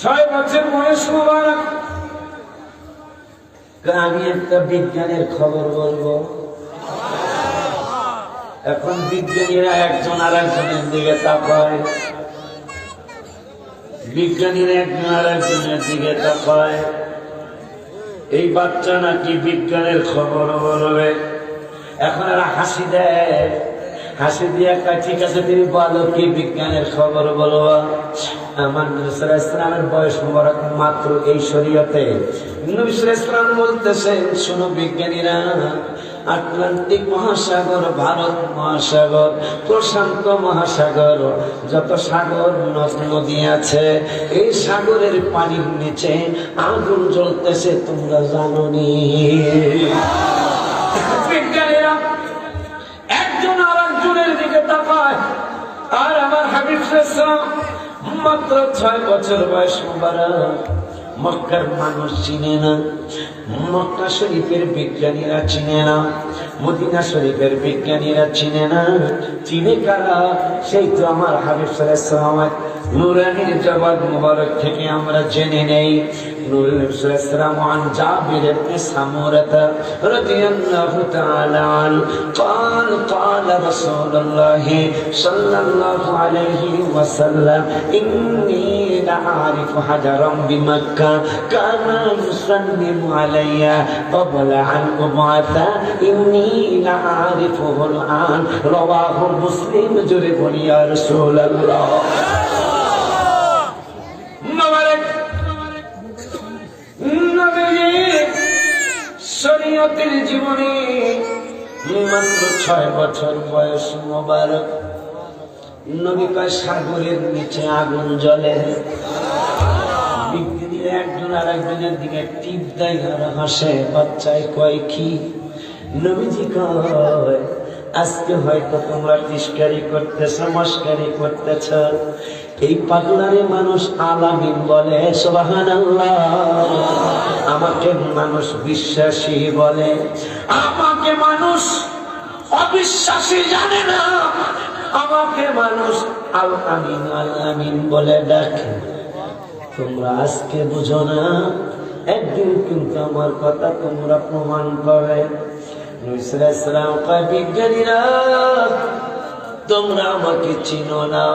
6 বছর বয়স মোবারক, আমি একটা বিজ্ঞানের খবর বলবো। এখন বিজ্ঞানীরা একজন আর একজনের দিকে তাকায়, বিজ্ঞানীরা একজন আর একজনের দিকে তাকায়। এই বাচ্চা নাকি বিজ্ঞানের খবর বলবে। এখন এরা হাসি দেয়, হাসি দিয়ে ঠিক আছে তুমি বলো কি বিজ্ঞানের খবর বলবো। আমার নবী সাল্লাল্লাহু আলাইহি ওয়াসাল্লামের বয়স মোবারক মাত্র এই শরীয়তে। নবী সাল্লাল্লাহু আলাইহি ওয়াসাল্লাম বলতেছেন, শোনো বিজ্ঞানীরা, আটলান্টিক মহাসাগর, ভারত মহাসাগর, প্রশান্ত মহাসাগর, যত সাগর নদী আছে, এই সাগরের পানির নিচে আগুন জ্বলতেছে, তোমরা জানো নি? বিজ্ঞানীরা একজন আর একজনের দিকে তাকায়, আর আমার হাবিব সাল্লাল্লাহু মাত্র 6 বছর বয়স মোবারক। মক্কার মানুষ চিনে না, মক্কা শরীফের বিজ্ঞানীরা চিনে না, মদিনা শরীফের বিজ্ঞানীরা চিনে না। চিনে কারা? সেই তো আমার হাবিব সাল্লাল্লাহু আলাইহি ওয়াসাল্লাম নূরানির জবাব মুবারক থেকে আমরা জেনে নেই। নূর সাল্লাল্লাহু আন জাবির ইবনে সামুরাতা রাদিয়াল্লাহু তাআলা আন قال قال رسول الله صلى الله عليه وسلم إني لأعرف حجرا بمكة كان يسلم علي قبل أن أبعث إني لأعرفه الآن رواه مسلم جرب يا رسول الله শরীয়তের জীবনে মাত্র 6 বছর বয়স মোবারক। নবী কয় সাগরের নিচে আগুন জ্বলে। বিজ্ঞানীরা একজন আর একজনের দিকে টিপ দেয় আর হাসে। বাচ্চায় কয় কি? নবীজি কয় আজকে হয়তো তোমরা তিস্কারি করতেছ, মস্কারি করতেছ। এই পাগলারে মানুষ আলামিন বলে, সুবহানাল্লাহ। আমাকে মানুষ বিশ্বাসী বলে, আমাকে মানুষ অবিশ্বাসী জানে না, আমাকে মানুষ আল আমিন আল আমিন বলে ডাকে। তোমরা আজকে বুঝো না, একদিন কিন্তু আমার কথা তোমরা প্রমাণ পাবে। নবী সাল্লাল্লাহু আলাইহি ওয়াসাল্লাম কয়, বিজ্ঞানীরা তোমরা আমাকে চিনো না,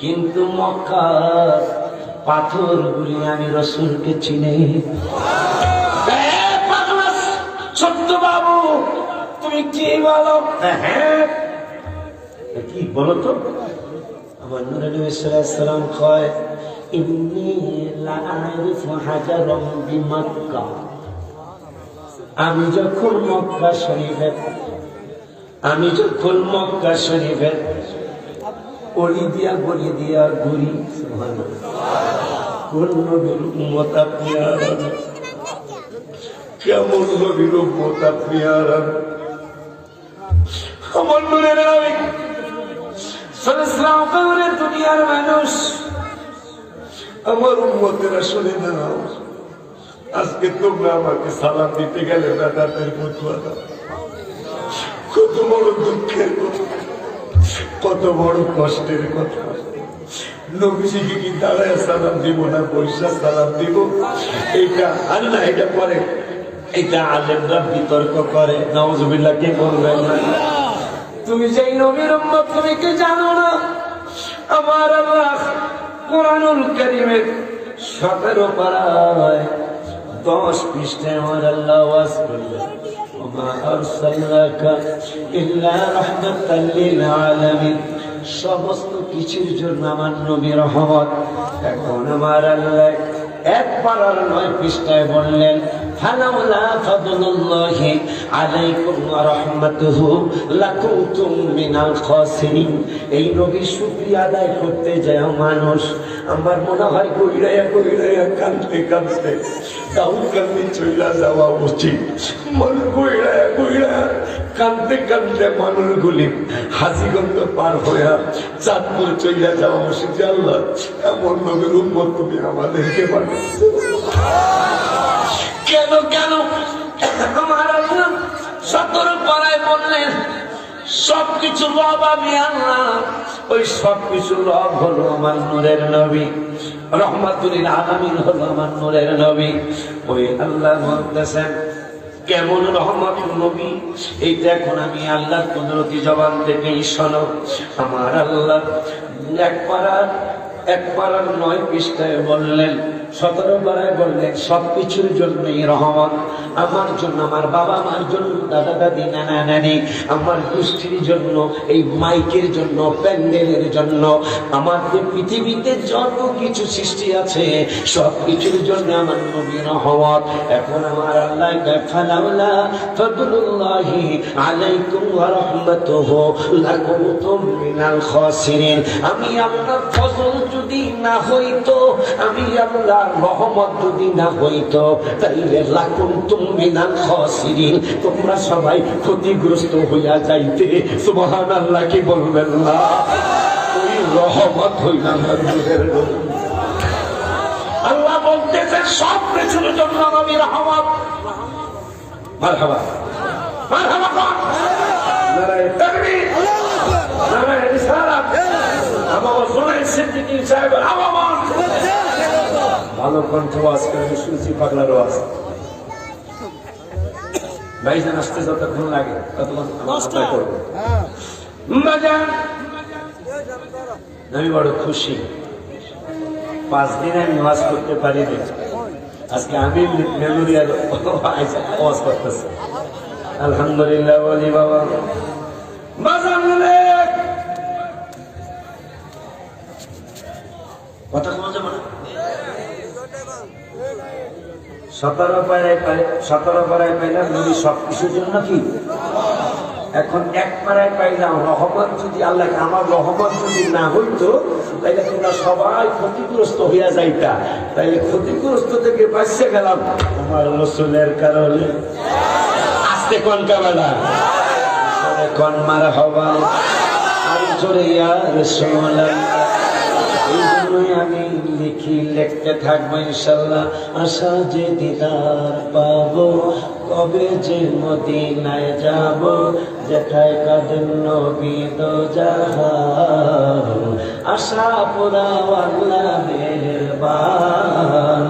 কিন্তু মক্কার পাথরগুলি আমি রাসূলকে চিনি। ছোট্ট বাবু তুমি কি বলো? হ্যাঁ কি বলো তো? আমার নূরে নবী সাল্লাল্লাহু আলাইহি ওয়াসাল্লাম কয়, ইন্নী লাআরিফু হাজারাম বিমাক্কা। আমি যখন মক্কা শরীফের অলি দিয়া গলি দিয়া ঘুরি, কোন নবীর উম্মত আপনি হারান, কেমন নবীর উম্মত আপনি হারান। আমার নূরের নবী সাল্লাল্লাহু আলাইহি ওয়াসাল্লাম দুনিয়ার মানুষ, আমার উম্মতেরা শুনে নাও, আজকে তোমরা আমাকে সালাম দিতে গেলে বেদাতের ফতোয়া দাও। কত বড় দুঃখের কথা, কত বড় কষ্টের কথা। নবীজিকে কি দাঁড়ায় সালাম দিব না বৈশা সালাম দিব? এইটা আল্লাহ এটা করে, এটা আলেমরা বিতর্ক করে। নাউজুবিল্লাহ, কে করবেন না? তুমি যেই নবীর উম্মত তুমি কি জানো না? আমার আল্লাহ কুরআনুল কারীমের 17 পারায় 10 পৃষ্ঠায় আমার আল্লাহ ওয়াজ করলেন, ওমা আরসালনাকা ইল্লা রাহমাতাল লিল আলামিন। সমস্ত কিছুর জন্য আমার নবী রহমত। এখন আমার আল্লাহ 1 পারার 9 পৃষ্ঠায় বললেন, ফালাউলা ফাদলুল্লাহি আলাইকুম ওয়া রাহমাতুহু লাকুনতুম মিনাল খাসিরিন। এই নবীর শুকরিয়া আদায় করতে যায় মানুষ, আমার মনে হয় কইরাইয়া কাঁদতে কাঁদতে দাউদ কান্দি চইলা যাওয়া উচিত। মন কইরাইয়া কাঁদতে কাঁদতে মানুষগুলি হাজিগঞ্জ পার হইয়া চাঁদপুর চইলা যাওয়া উচিত। আল্লাহ, এমন নবীর উম্মত তুমি আমাদেরকে বানিয়েছো। কেন আমার আল্লাহ 17 পারায় বললেন, সবকিছু রব আমি আল্লাহ। ওই সবকিছু রব হলো আমার নূরের নবী, রহমাতুল আলামিন হলো আমার নূরের নবী। ওই আল্লাহ বলতেছেন কেমন রহমত নবী, এইটা এখন আমি আল্লাহর কুদরতি জবান থেকে শোনো। আমার আল্লাহ 1 পারার 9 পৃষ্ঠায় বললেন, 17 পারায় বললেন সবকিছুর জন্যই রহমত। আমার জন্য, আমার বাবা মার জন্য, দাদা দাদি, নানা নানি, আমার গোষ্ঠীর জন্য, এই মাইকের জন্য, প্যান্ডেলের জন্য, আমাদের পৃথিবীতে যত কিছু সৃষ্টি আছে সব কিছুর জন্য আমার নবীর রহমত। এখন আমার আল্লাহ ফালাউলা ফাদলুল্লাহি আলাইকুম ওয়া রাহমাতুহু লাকুনতুম মিনাল খাসিরিন। আমি আল্লাহর ফজল যদি না হইতো, আমি আল্লাহর রহমত যদি না হইতো, তাইলে লাকুনতুম মিনাল খাসিরিন, তোমরা সবাই ক্ষতিগ্রস্ত হইয়া যাইতে। সুবহানাল্লাহ, কি বলবেন না? ওই রহমত হইল আমার নূরের নবী। আল্লাহ বলতেছে সব কিছুর জন্য নবী রহমত। মারহাবা মারহাবা কোন নারায়ে তাকবীর, নারায়ে রিসালাত। আমার জোনায়েদ সিদ্দিকী সাহেব আওয়াজ, ভালো কণ্ঠ আজকে আমি শুনছি, পাগলার আওয়াজ। ভাইজান আসতে যতক্ষণ লাগে ততক্ষণ আমার করবো। আমি বড় খুশি, 5 দিন আমি ওয়াজ করতে পারিনি। আজকে আমি মেমোরিয়াল ওয়াজ করতেছি, আলহামদুলিল্লাহ। বলি বাবা কথা কমা যাবে না। 17 পাড়ায় পাইলাম নবী সবকিছুর জন্য কি। এখন 1 পাড়ায় পাইলাম রহমত। যদি আল্লাহ আমার রহমত যদি না হইতো, তাইলে তোমরা সবাই ক্ষতিগ্রস্ত হইয়া যাইতা। তাইলে ক্ষতিগ্রস্ত থেকে বাঁচতে গেলাম আমার রাসূলের কারণে। আস্তে কোন কামেলা কোন মারহাবা, আমি জোরে ইয়া রাসূলুল্লাহ। এই জন্যই আমি লিখি, লিখতে থাকবো ইনশাল্লাহ। আশা যে দিদার পাবো, কবে যে মদিনায় যাব, যেথায় কাঁদেন নবী দো জাহান। আশা পুরাও আল্লাহ মেহেরবান,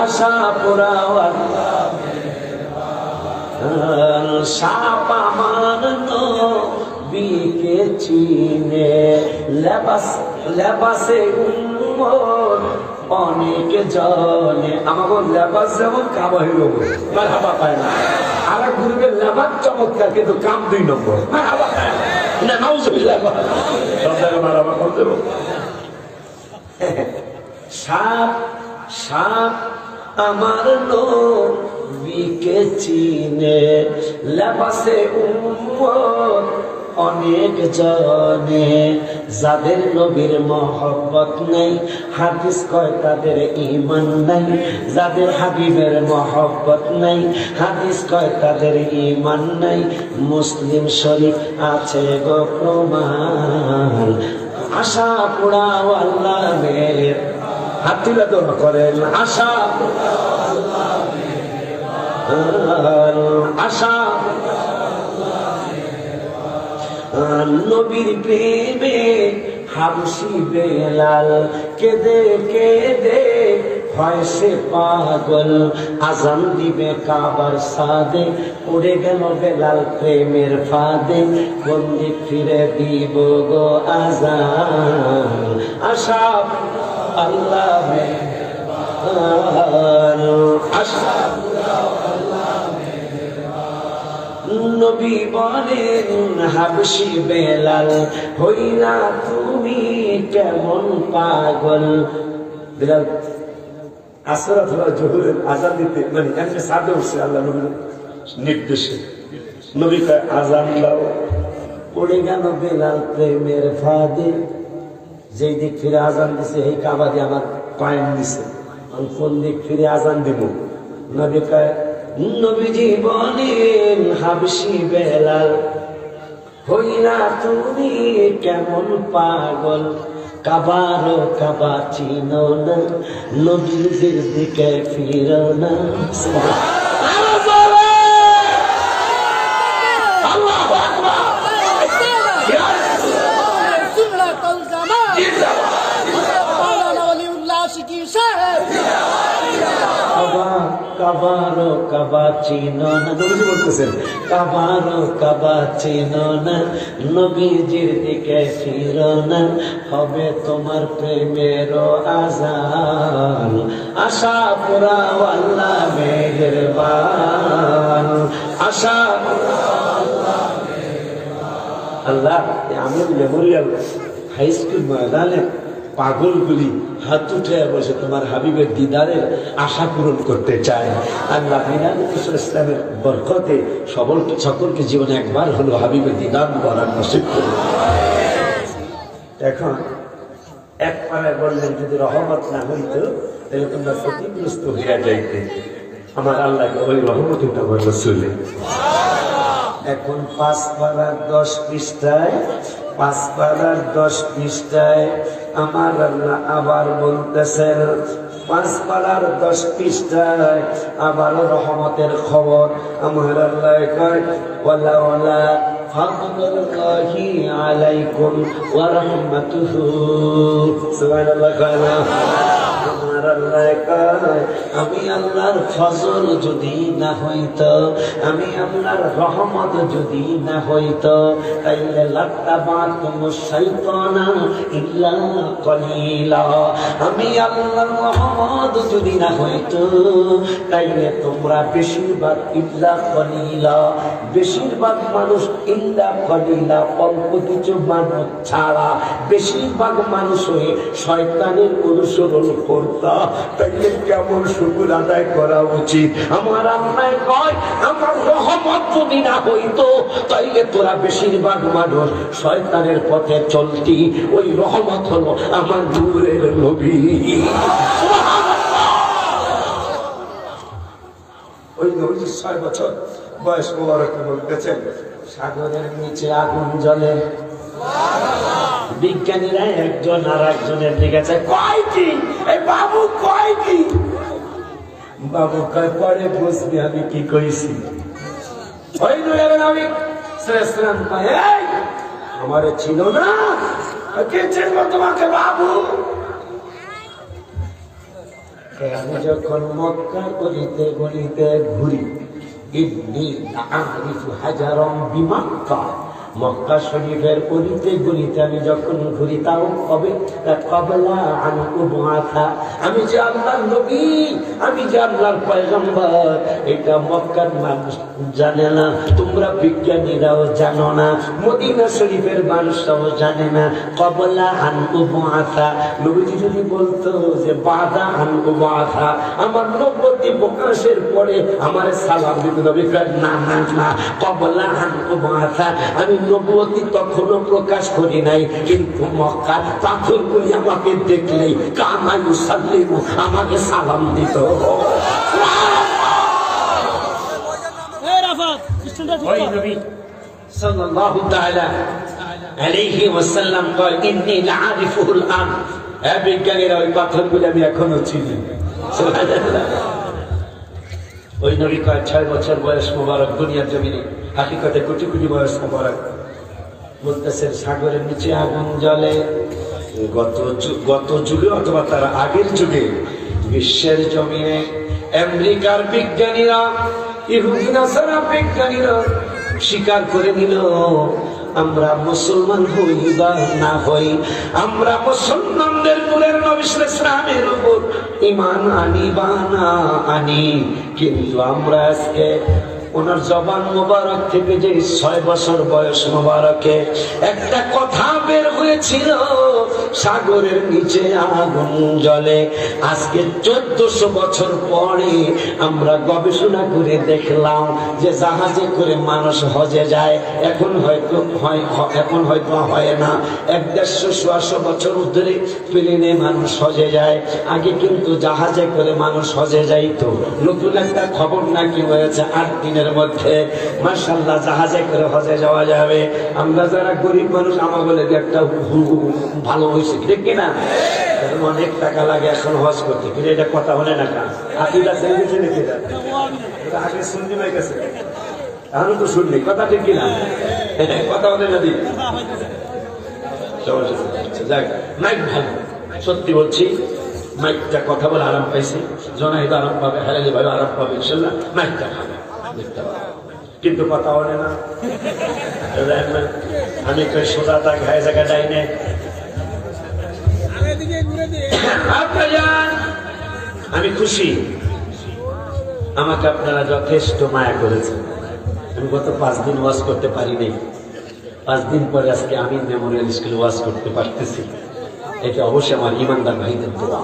আশা পুরাও আল্লাহ মেহেরবান। সাপ আমার নবীকে চিনে, লেবাসে উম্মত অনেক জনে। আমাকে লেবাস যেমন কাবা হইল মারহাবা পায় না, আর এক গ্রুপের লেবাস চমৎকার, কিন্তু কাম 2 নম্বর। মারহাবা পায় না, নাউজুবিল্লাহ। সব জায়গায় মারহাবা করে দেব। সাপ সাপ আমার নবীকে চিনে, লেবাসে উম্মত অনেক জনে। যাদের নবীর মহব্বত নাই, হাদিস কয় তাদের ঈমান নাই। যাদের হাবিবের মহব্বত নাই, হাদিস কয় তাদের ঈমান নাই। মুসলিম শরীফ আছে গো প্রমাণ। আশা পুরাও আল্লাহ মেহের, হাত তুলে দোয়া করেন। আশা আশা নবীর প্রেমে হাবশি বেলাল কেঁদে কেঁদে হয় সে পাগল। আজান দিবে কাবার সাদে, উড়ে গেল বেলাল প্রেমের ফাঁদে। কোন দিক ফিরে দিব গো আজান। আশা আল্লাহ মেহেরবান, আশা নবী বলেন হাবশি বেলাল, হইলা তুমি কেমন পাগল। বেলাল আসর অথবা জোহরের আজান দিতে, মানে এমনি সাদে উঠছে আল্লাহ নবীর নির্দেশে। নবী কয় আজান দাও, পড়ে গেল বেলাল প্রেমের ফাঁদে। যেই দিক ফিরে আজান দিছে, এই কাবা দিয়ে আমার পয়েন্ট দিছে, আমি কোন দিক ফিরে আজান দিব। নবী কয়, নবীজি বলেন হাবশি বেলাল, হইলা তুমি কেমন পাগল। কাবারো কাবা চিনো না, নবীর দিকে ফিরো না। কাবারো কাবা চিনো না, নবীজি বলতেছেন কাবারো কাবা চিনো না, নবীজির দিকে ফিরো না, হবে তোমার প্রেমের আজান, আশা পুরা আল্লাহ মেহেরবান, আশা আল্লাহ। আমি মেমোরিয়াল হাই স্কুল ময়দানে পাগলগুলি হাত উঠে বসে তোমার হাবিবের দিদারের আশা পূরণ করতে চায়। আল্লাহ বিনাল ইসলামের বরকতে সকলকে জীবনে একবার হলো হাবিবের দিদার করার নসিব করে। এখন এক পাড়ায় বললেন যদি রহমত না হইতো তাহলে তোমরা ক্ষতিগ্রস্ত হইয়া যাইতে, আমার আল্লাহকে ওই রহমত আমার রসুলে। এখন 5 পারার 10 পৃষ্ঠায়, 5 পারার 10 পৃষ্ঠায় আমার আল্লাহ আবার বলতেছেন, 5 পারার 10 পৃষ্ঠায় আবারও রহমতের খবর। আমার আল্লাহ কয় ওয়ালা ওয়ালা ফাদলুল্লাহি আলাইকুম ওয়া রাহমাতুহু, সুবহানাল্লাহ। আমার আল্লাহ কয় আমি আল্লাহর ফজল যদি না হইতো, আমি আল্লাহর রহমত যদি না হইতো, তাইলে লাত্তাবাতুম শাইতানা ইল্লা কলিলা, আমি আল্লাহর রহমত যদি না হইতো তাইলে তোমরা বেশিরভাগ ইল্লা কলিলা, বেশিরভাগ মানুষ ইল্লা কলিলা, অল্প কিছু মানুষ ছাড়া বেশিরভাগ মানুষ হয়ে শয়তানের অনুসরণ করতা। তাইলে কেমন শুকর আদায় করা উচিত? আমার আল্লাহ কয় আমার রহমত যদি না হইতো তাইলে তোরা বেশিরভাগ মানুষ শয়তানের পথে চলতি। ওই রহমত হলো আমার নূরের নবী। ওই নবীজি 6 বছর বয়স মোবারকে বলতেছেন সাগরের নিচে আগুন জ্বলে, বিজ্ঞানীরা একজন আর একজনের দিকে চায়, কয়টি এই বাবু কয়টি? বাবু কয় পরে বুঝবি আমি কি কইছি। ওই নূরের নবী সাল্লাল্লাহু আলাইহি ওয়াসাল্লাম আমারে ছিল না, কে চিনব তোমাকে বাবু? আমি যখন মক্কার গলিতে গলিতে ঘুরি, ইন্নী আ'রিফু হাজারাম বিমাক্কা, মক্কা শরীফের গলিতে গলিতে আমি যখন ঘুরি, তাও কবে ক্বাবলা আন উবআসা, আমি যে আল্লাহর নবী, আমি যে আল্লাহর পয়গম্বর, এটা মক্কার মানুষ জানে না, তোমরা বিজ্ঞানীরাও জানো না, মদিনা শরীফের মানুষরাও জানে না। ক্বাবলা আন উবআসা, নবীজি যদি বলতো যে বাদা আন উবআসা, আমার নবুয়তি প্রকাশের পরে আমারে সালাম দিত, নবী কয় না না না, ক্বাবলা আন উবআসা, আমি নবুয়তি তখনও প্রকাশ করি নাই, কিন্তু মক্কার পাথরগুলি আমাকে দেখলেই কানা ইউসাল্লিমু, আমাকে সালাম দিত। ওই নবী সাল্লাল্লাহু তাআলা আলাইহি ওয়াসাল্লাম কয় ইন্নী লাআরিফুল আন, এই বিজ্ঞানীরা ওই পাথরগুলি আমি এখনো চিনি। সুবহানাল্লাহ। ওই নবী কয় 6 বছর বয়স মোবারক দুনিয়ার জমিনে, হাকিকতে কোটি কোটি বয়স মোবারক। বলতেছেন সাগরের নিচে আগুন জ্বলে। গত যুগে অথবা তার আগের যুগে বিশ্বের জমিনে আমেরিকার বিজ্ঞানীরা, ইহুদি নাসারা বিজ্ঞানীরা স্বীকার করে নিল আমরা মুসলমান হই বা না হই, আমরা মুসলমানদের নূরের নবী সাল্লাল্লাহু আলাইহি ওয়াসাল্লামের উপর ঈমান আনি বা না আনি, কিন্তু আমরা আজকে ওনার জবান মোবারক থেকে যে 6 বছর বয়স মোবারকে একটা কথা বের হয়েছিল, সাগরের নিচে আগুন জ্বলে। আজকে 1400 বছর পরে আমরা গবেষণা করে দেখলাম যে জাহাজে করে মানুষ হজে যায়, এখন হয়তো হয় না। 150-100 বছর ধরে প্লেনে মানুষ হজে যায়, আগে কিন্তু জাহাজে করে মানুষ হজে যাইতো। নতুন একটা খবর নাকি হয়েছে 8 দিনের মধ্যে মাশাআল্লাহ জাহাজে করে হজে যাওয়া যাবে। আমরা যারা গরিব মানুষ আমার বলে একটা ভালো হয়েছে, ঠিক কিনা? অনেক টাকা লাগে এখন হজ করতে, কিন্তু এটা কথা বলে না কাজ আকিদা ছেড়ে গেছে নাকি? আগে শুনতে পাই গেছে, এখন তো শুনলি কথা, ঠিক কিনা? কথা বলে না দিন সত্যি বলছি, মাইকটা কথা বলে আরাম পাইছি, জনাইদ আরাম পাবে, হেলালি ভাই আরাম পাবে, ইনশাল্লাহ মাইকটা খাবে, কিন্তু কথা বলে না। আমি কই সোজা তা ঘায়ে জায়গা ডাইনে। আমি খুশি, আমাকে আপনারা যথেষ্ট মায়া করেছেন। আমি গত 5 দিন ওয়াজ করতে পারিনি, 5 দিন পরে আজকে আমি মেমোরিয়াল স্কুলে ওয়াজ করতে পারতেছি। এটা অবশ্যই আমার ইমানদার ভাইদের দোয়া,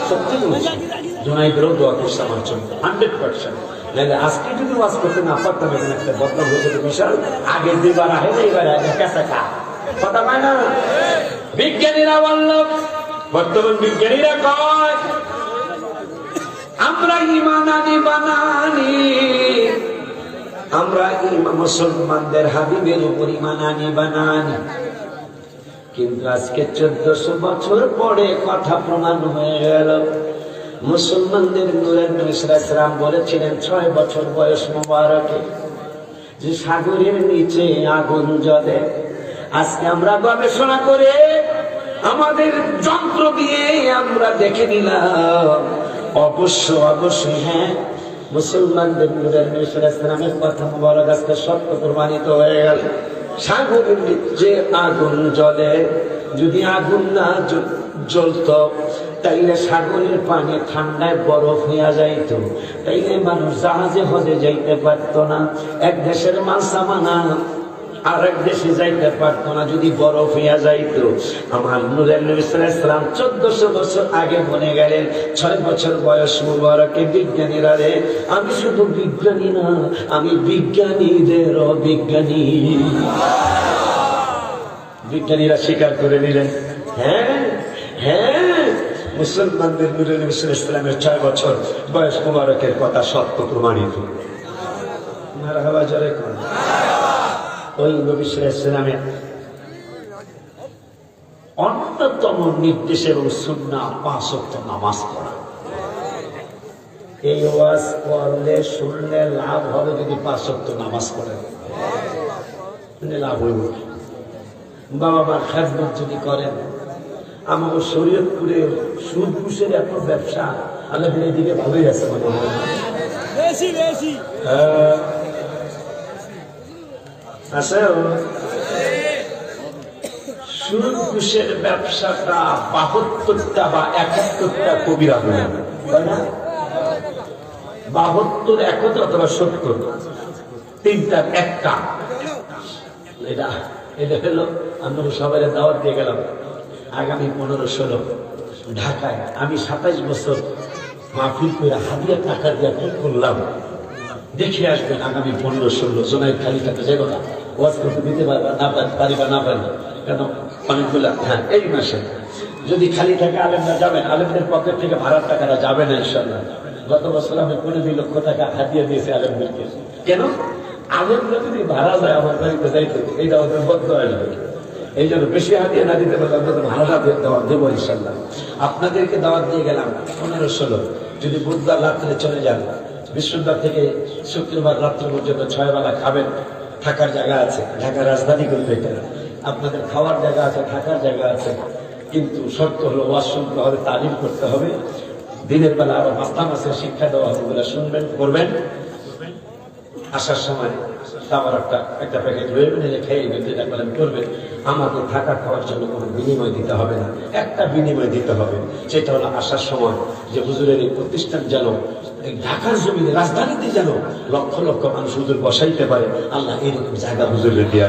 সত্যি বলছি। জোনাইদেরও দোয়া করছে আমার জন্য 100%। নাহলে আজকে যদি ওয়াজ করতে না পারতাম, এখানে একটা বদনাম হয়ে যেত বিশাল। আগের 2বার আহে না, এবার কাঁচা কথা পায় না। বিজ্ঞানীরা বলল, বর্তমান বিজ্ঞানীরা কয় আমরা ইমান আনি বানানি, আমরা মুসলমানদের হাবিবের উপর ইমান আনি বানানি। কিন্তু আজকে 1400 বছর পরে কথা প্রমাণ হয়ে গেল। মুসলমানদের নূরের নবী সাল্লাল্লাহু আলাইহি ওয়াসাল্লাম বলেছিলেন 6 বছর বয়স মোবারকে যে সাগরের নিচে আগুন জ্বলে। আজকে আমরা গবেষণা করে আমাদের যন্ত্র দিয়ে আমরা দেখে নিলাম, অবশ্যই হ্যাঁ, মুসলমানদের নূরের নবী সাল্লাল্লাহু আলাইহি ওয়াসাল্লামের কথা মোবারক আজকে সত্য প্রমাণিত হয়ে গেল। সাগরের নিচে আগুন জ্বলে, যদি আগুন না জ্বলতো তাইলে সাগরের পানি ঠান্ডায় বরফ হইয়া যাইত, তাইলে মানুষ জাহাজে হজে যাইতে পারতো না, এক দেশের মাল সামানা আর এক দেশে যাইতে পারতো না যদি বরফ হইয়া যাইত। আমার নূরের নবী সাল্লাল্লাহু আলাইহি ওয়াসাল্লাম 1400 বছর আগে বলে গেলেন 6 বছর বয়স মুবারকে বিজ্ঞানীরা রে, আমি শুধু বিজ্ঞানী না, আমি বিজ্ঞানীদেরও বিজ্ঞানী। বিজ্ঞানীরা স্বীকার করে নিলেন, হ্যাঁ হ্যাঁ, মুসলমানদের নূরের নবী সাল্লাল্লাহু আলাইহি ওয়াসাল্লামের 6 বছর বয়স মুবারকের কথা সত্য প্রমাণিত। মারহাবা জোরে কোন। ওই নবী সাল্লাল্লাহু আলাইহি ওয়াসাল্লামের অন্যতম নির্দেশ এবং সুন্নাহ 5 ওয়াক্ত নামাজ পড়া। এই ওয়াজ করলে শুনলে লাভ হবে যদি 5 ওয়াক্ত নামাজ পড়েন, লাভ হইব। বাবা মার খেদমত যদি করেন, আমাকে শরীয়তপুরে সুদ ঘুষের এত ব্যবসা, আল্লাহ এদিকে ভালোই আছে মনে হয়। সুদ ঘুষের ব্যবসাটা 72টা বা 71টা কবিরা হয়ে, তাই না? 72 71 অথবা 70, 3টার একটা। এটা হলো আমরা সবাই দাওয়াত দিয়ে গেলাম আগামী 15-16 ঢাকায়। আমি 27 বছর মাহফিল করে হাদিয়া টাকা দিয়ে ঠিক করলাম, দেখে আসবেন আগামী 15-16 জোনাইদ খালি টাকা যাবো না, ওয়াজ করতে দিতে পারবা না পারিবা না পারবে, কেন অনেকগুলা। হ্যাঁ, এই মাসে যদি খালি থাকে আলেমরা যাবেন, আলেমদের পকেট থেকে ভাড়ার টাকাটা যাবে না ইনশাল্লাহ। গত বছর আমি 15 লক্ষ টাকা হাদিয়া দিয়েছি আলেমদেরকে। কেন? আলেমরা যদি ভাড়া যায় আমার বাড়িতে যাইতে, এইটা ওদের বদ্ধ আসবে। এই জন্য বেশি হাদিয়া না দিতে পারলে আমরা ভাড়াটা দেবো ইনশাল্লাহ। আপনাদেরকে দাওয়াত দিয়ে গেলাম 15-16, যদি বুধবার রাত্রে চলে যান, বৃহস্পতিবার থেকে শুক্রবার রাত্র পর্যন্ত 6 বেলা খাবেন, থাকার জায়গা আছে, ঢাকা রাজধানী করবে এটা, আপনাদের খাওয়ার জায়গা আছে, থাকার জায়গা আছে, কিন্তু শর্ত হলো ওয়াজ শুনতে হবে, তালিম করতে হবে, দিনের বেলা আবার মাস্টার মাসের শিক্ষা দেওয়া হবে, বলে শুনবেন, করবেন। আসার সময় আমার একটা প্যাকেট রয়ে নিলে খেয়ে যেটা করেন করবেন। আমাকে থাকা খাওয়ার জন্য কোনো বিনিময় দিতে হবে না, একটা বিনিময় দিতে হবে, সেটা হলো আসার সময় যে হুজুরের এই প্রতিষ্ঠান যেন এই ঢাকার জমিনে রাজধানীতে যেন লক্ষ লক্ষ মানুষ হুজুর বসাইতে পারে, আল্লাহ এইরকম জায়গা হুজুরের দেয়া।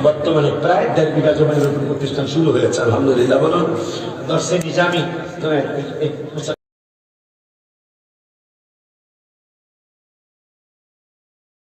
বর্তমানে প্রায় 1.5 বিঘা জমির প্রতিষ্ঠান শুরু হয়েছে, আলহামদুলিল্লাহ। বলুন, দর্শে নিজামি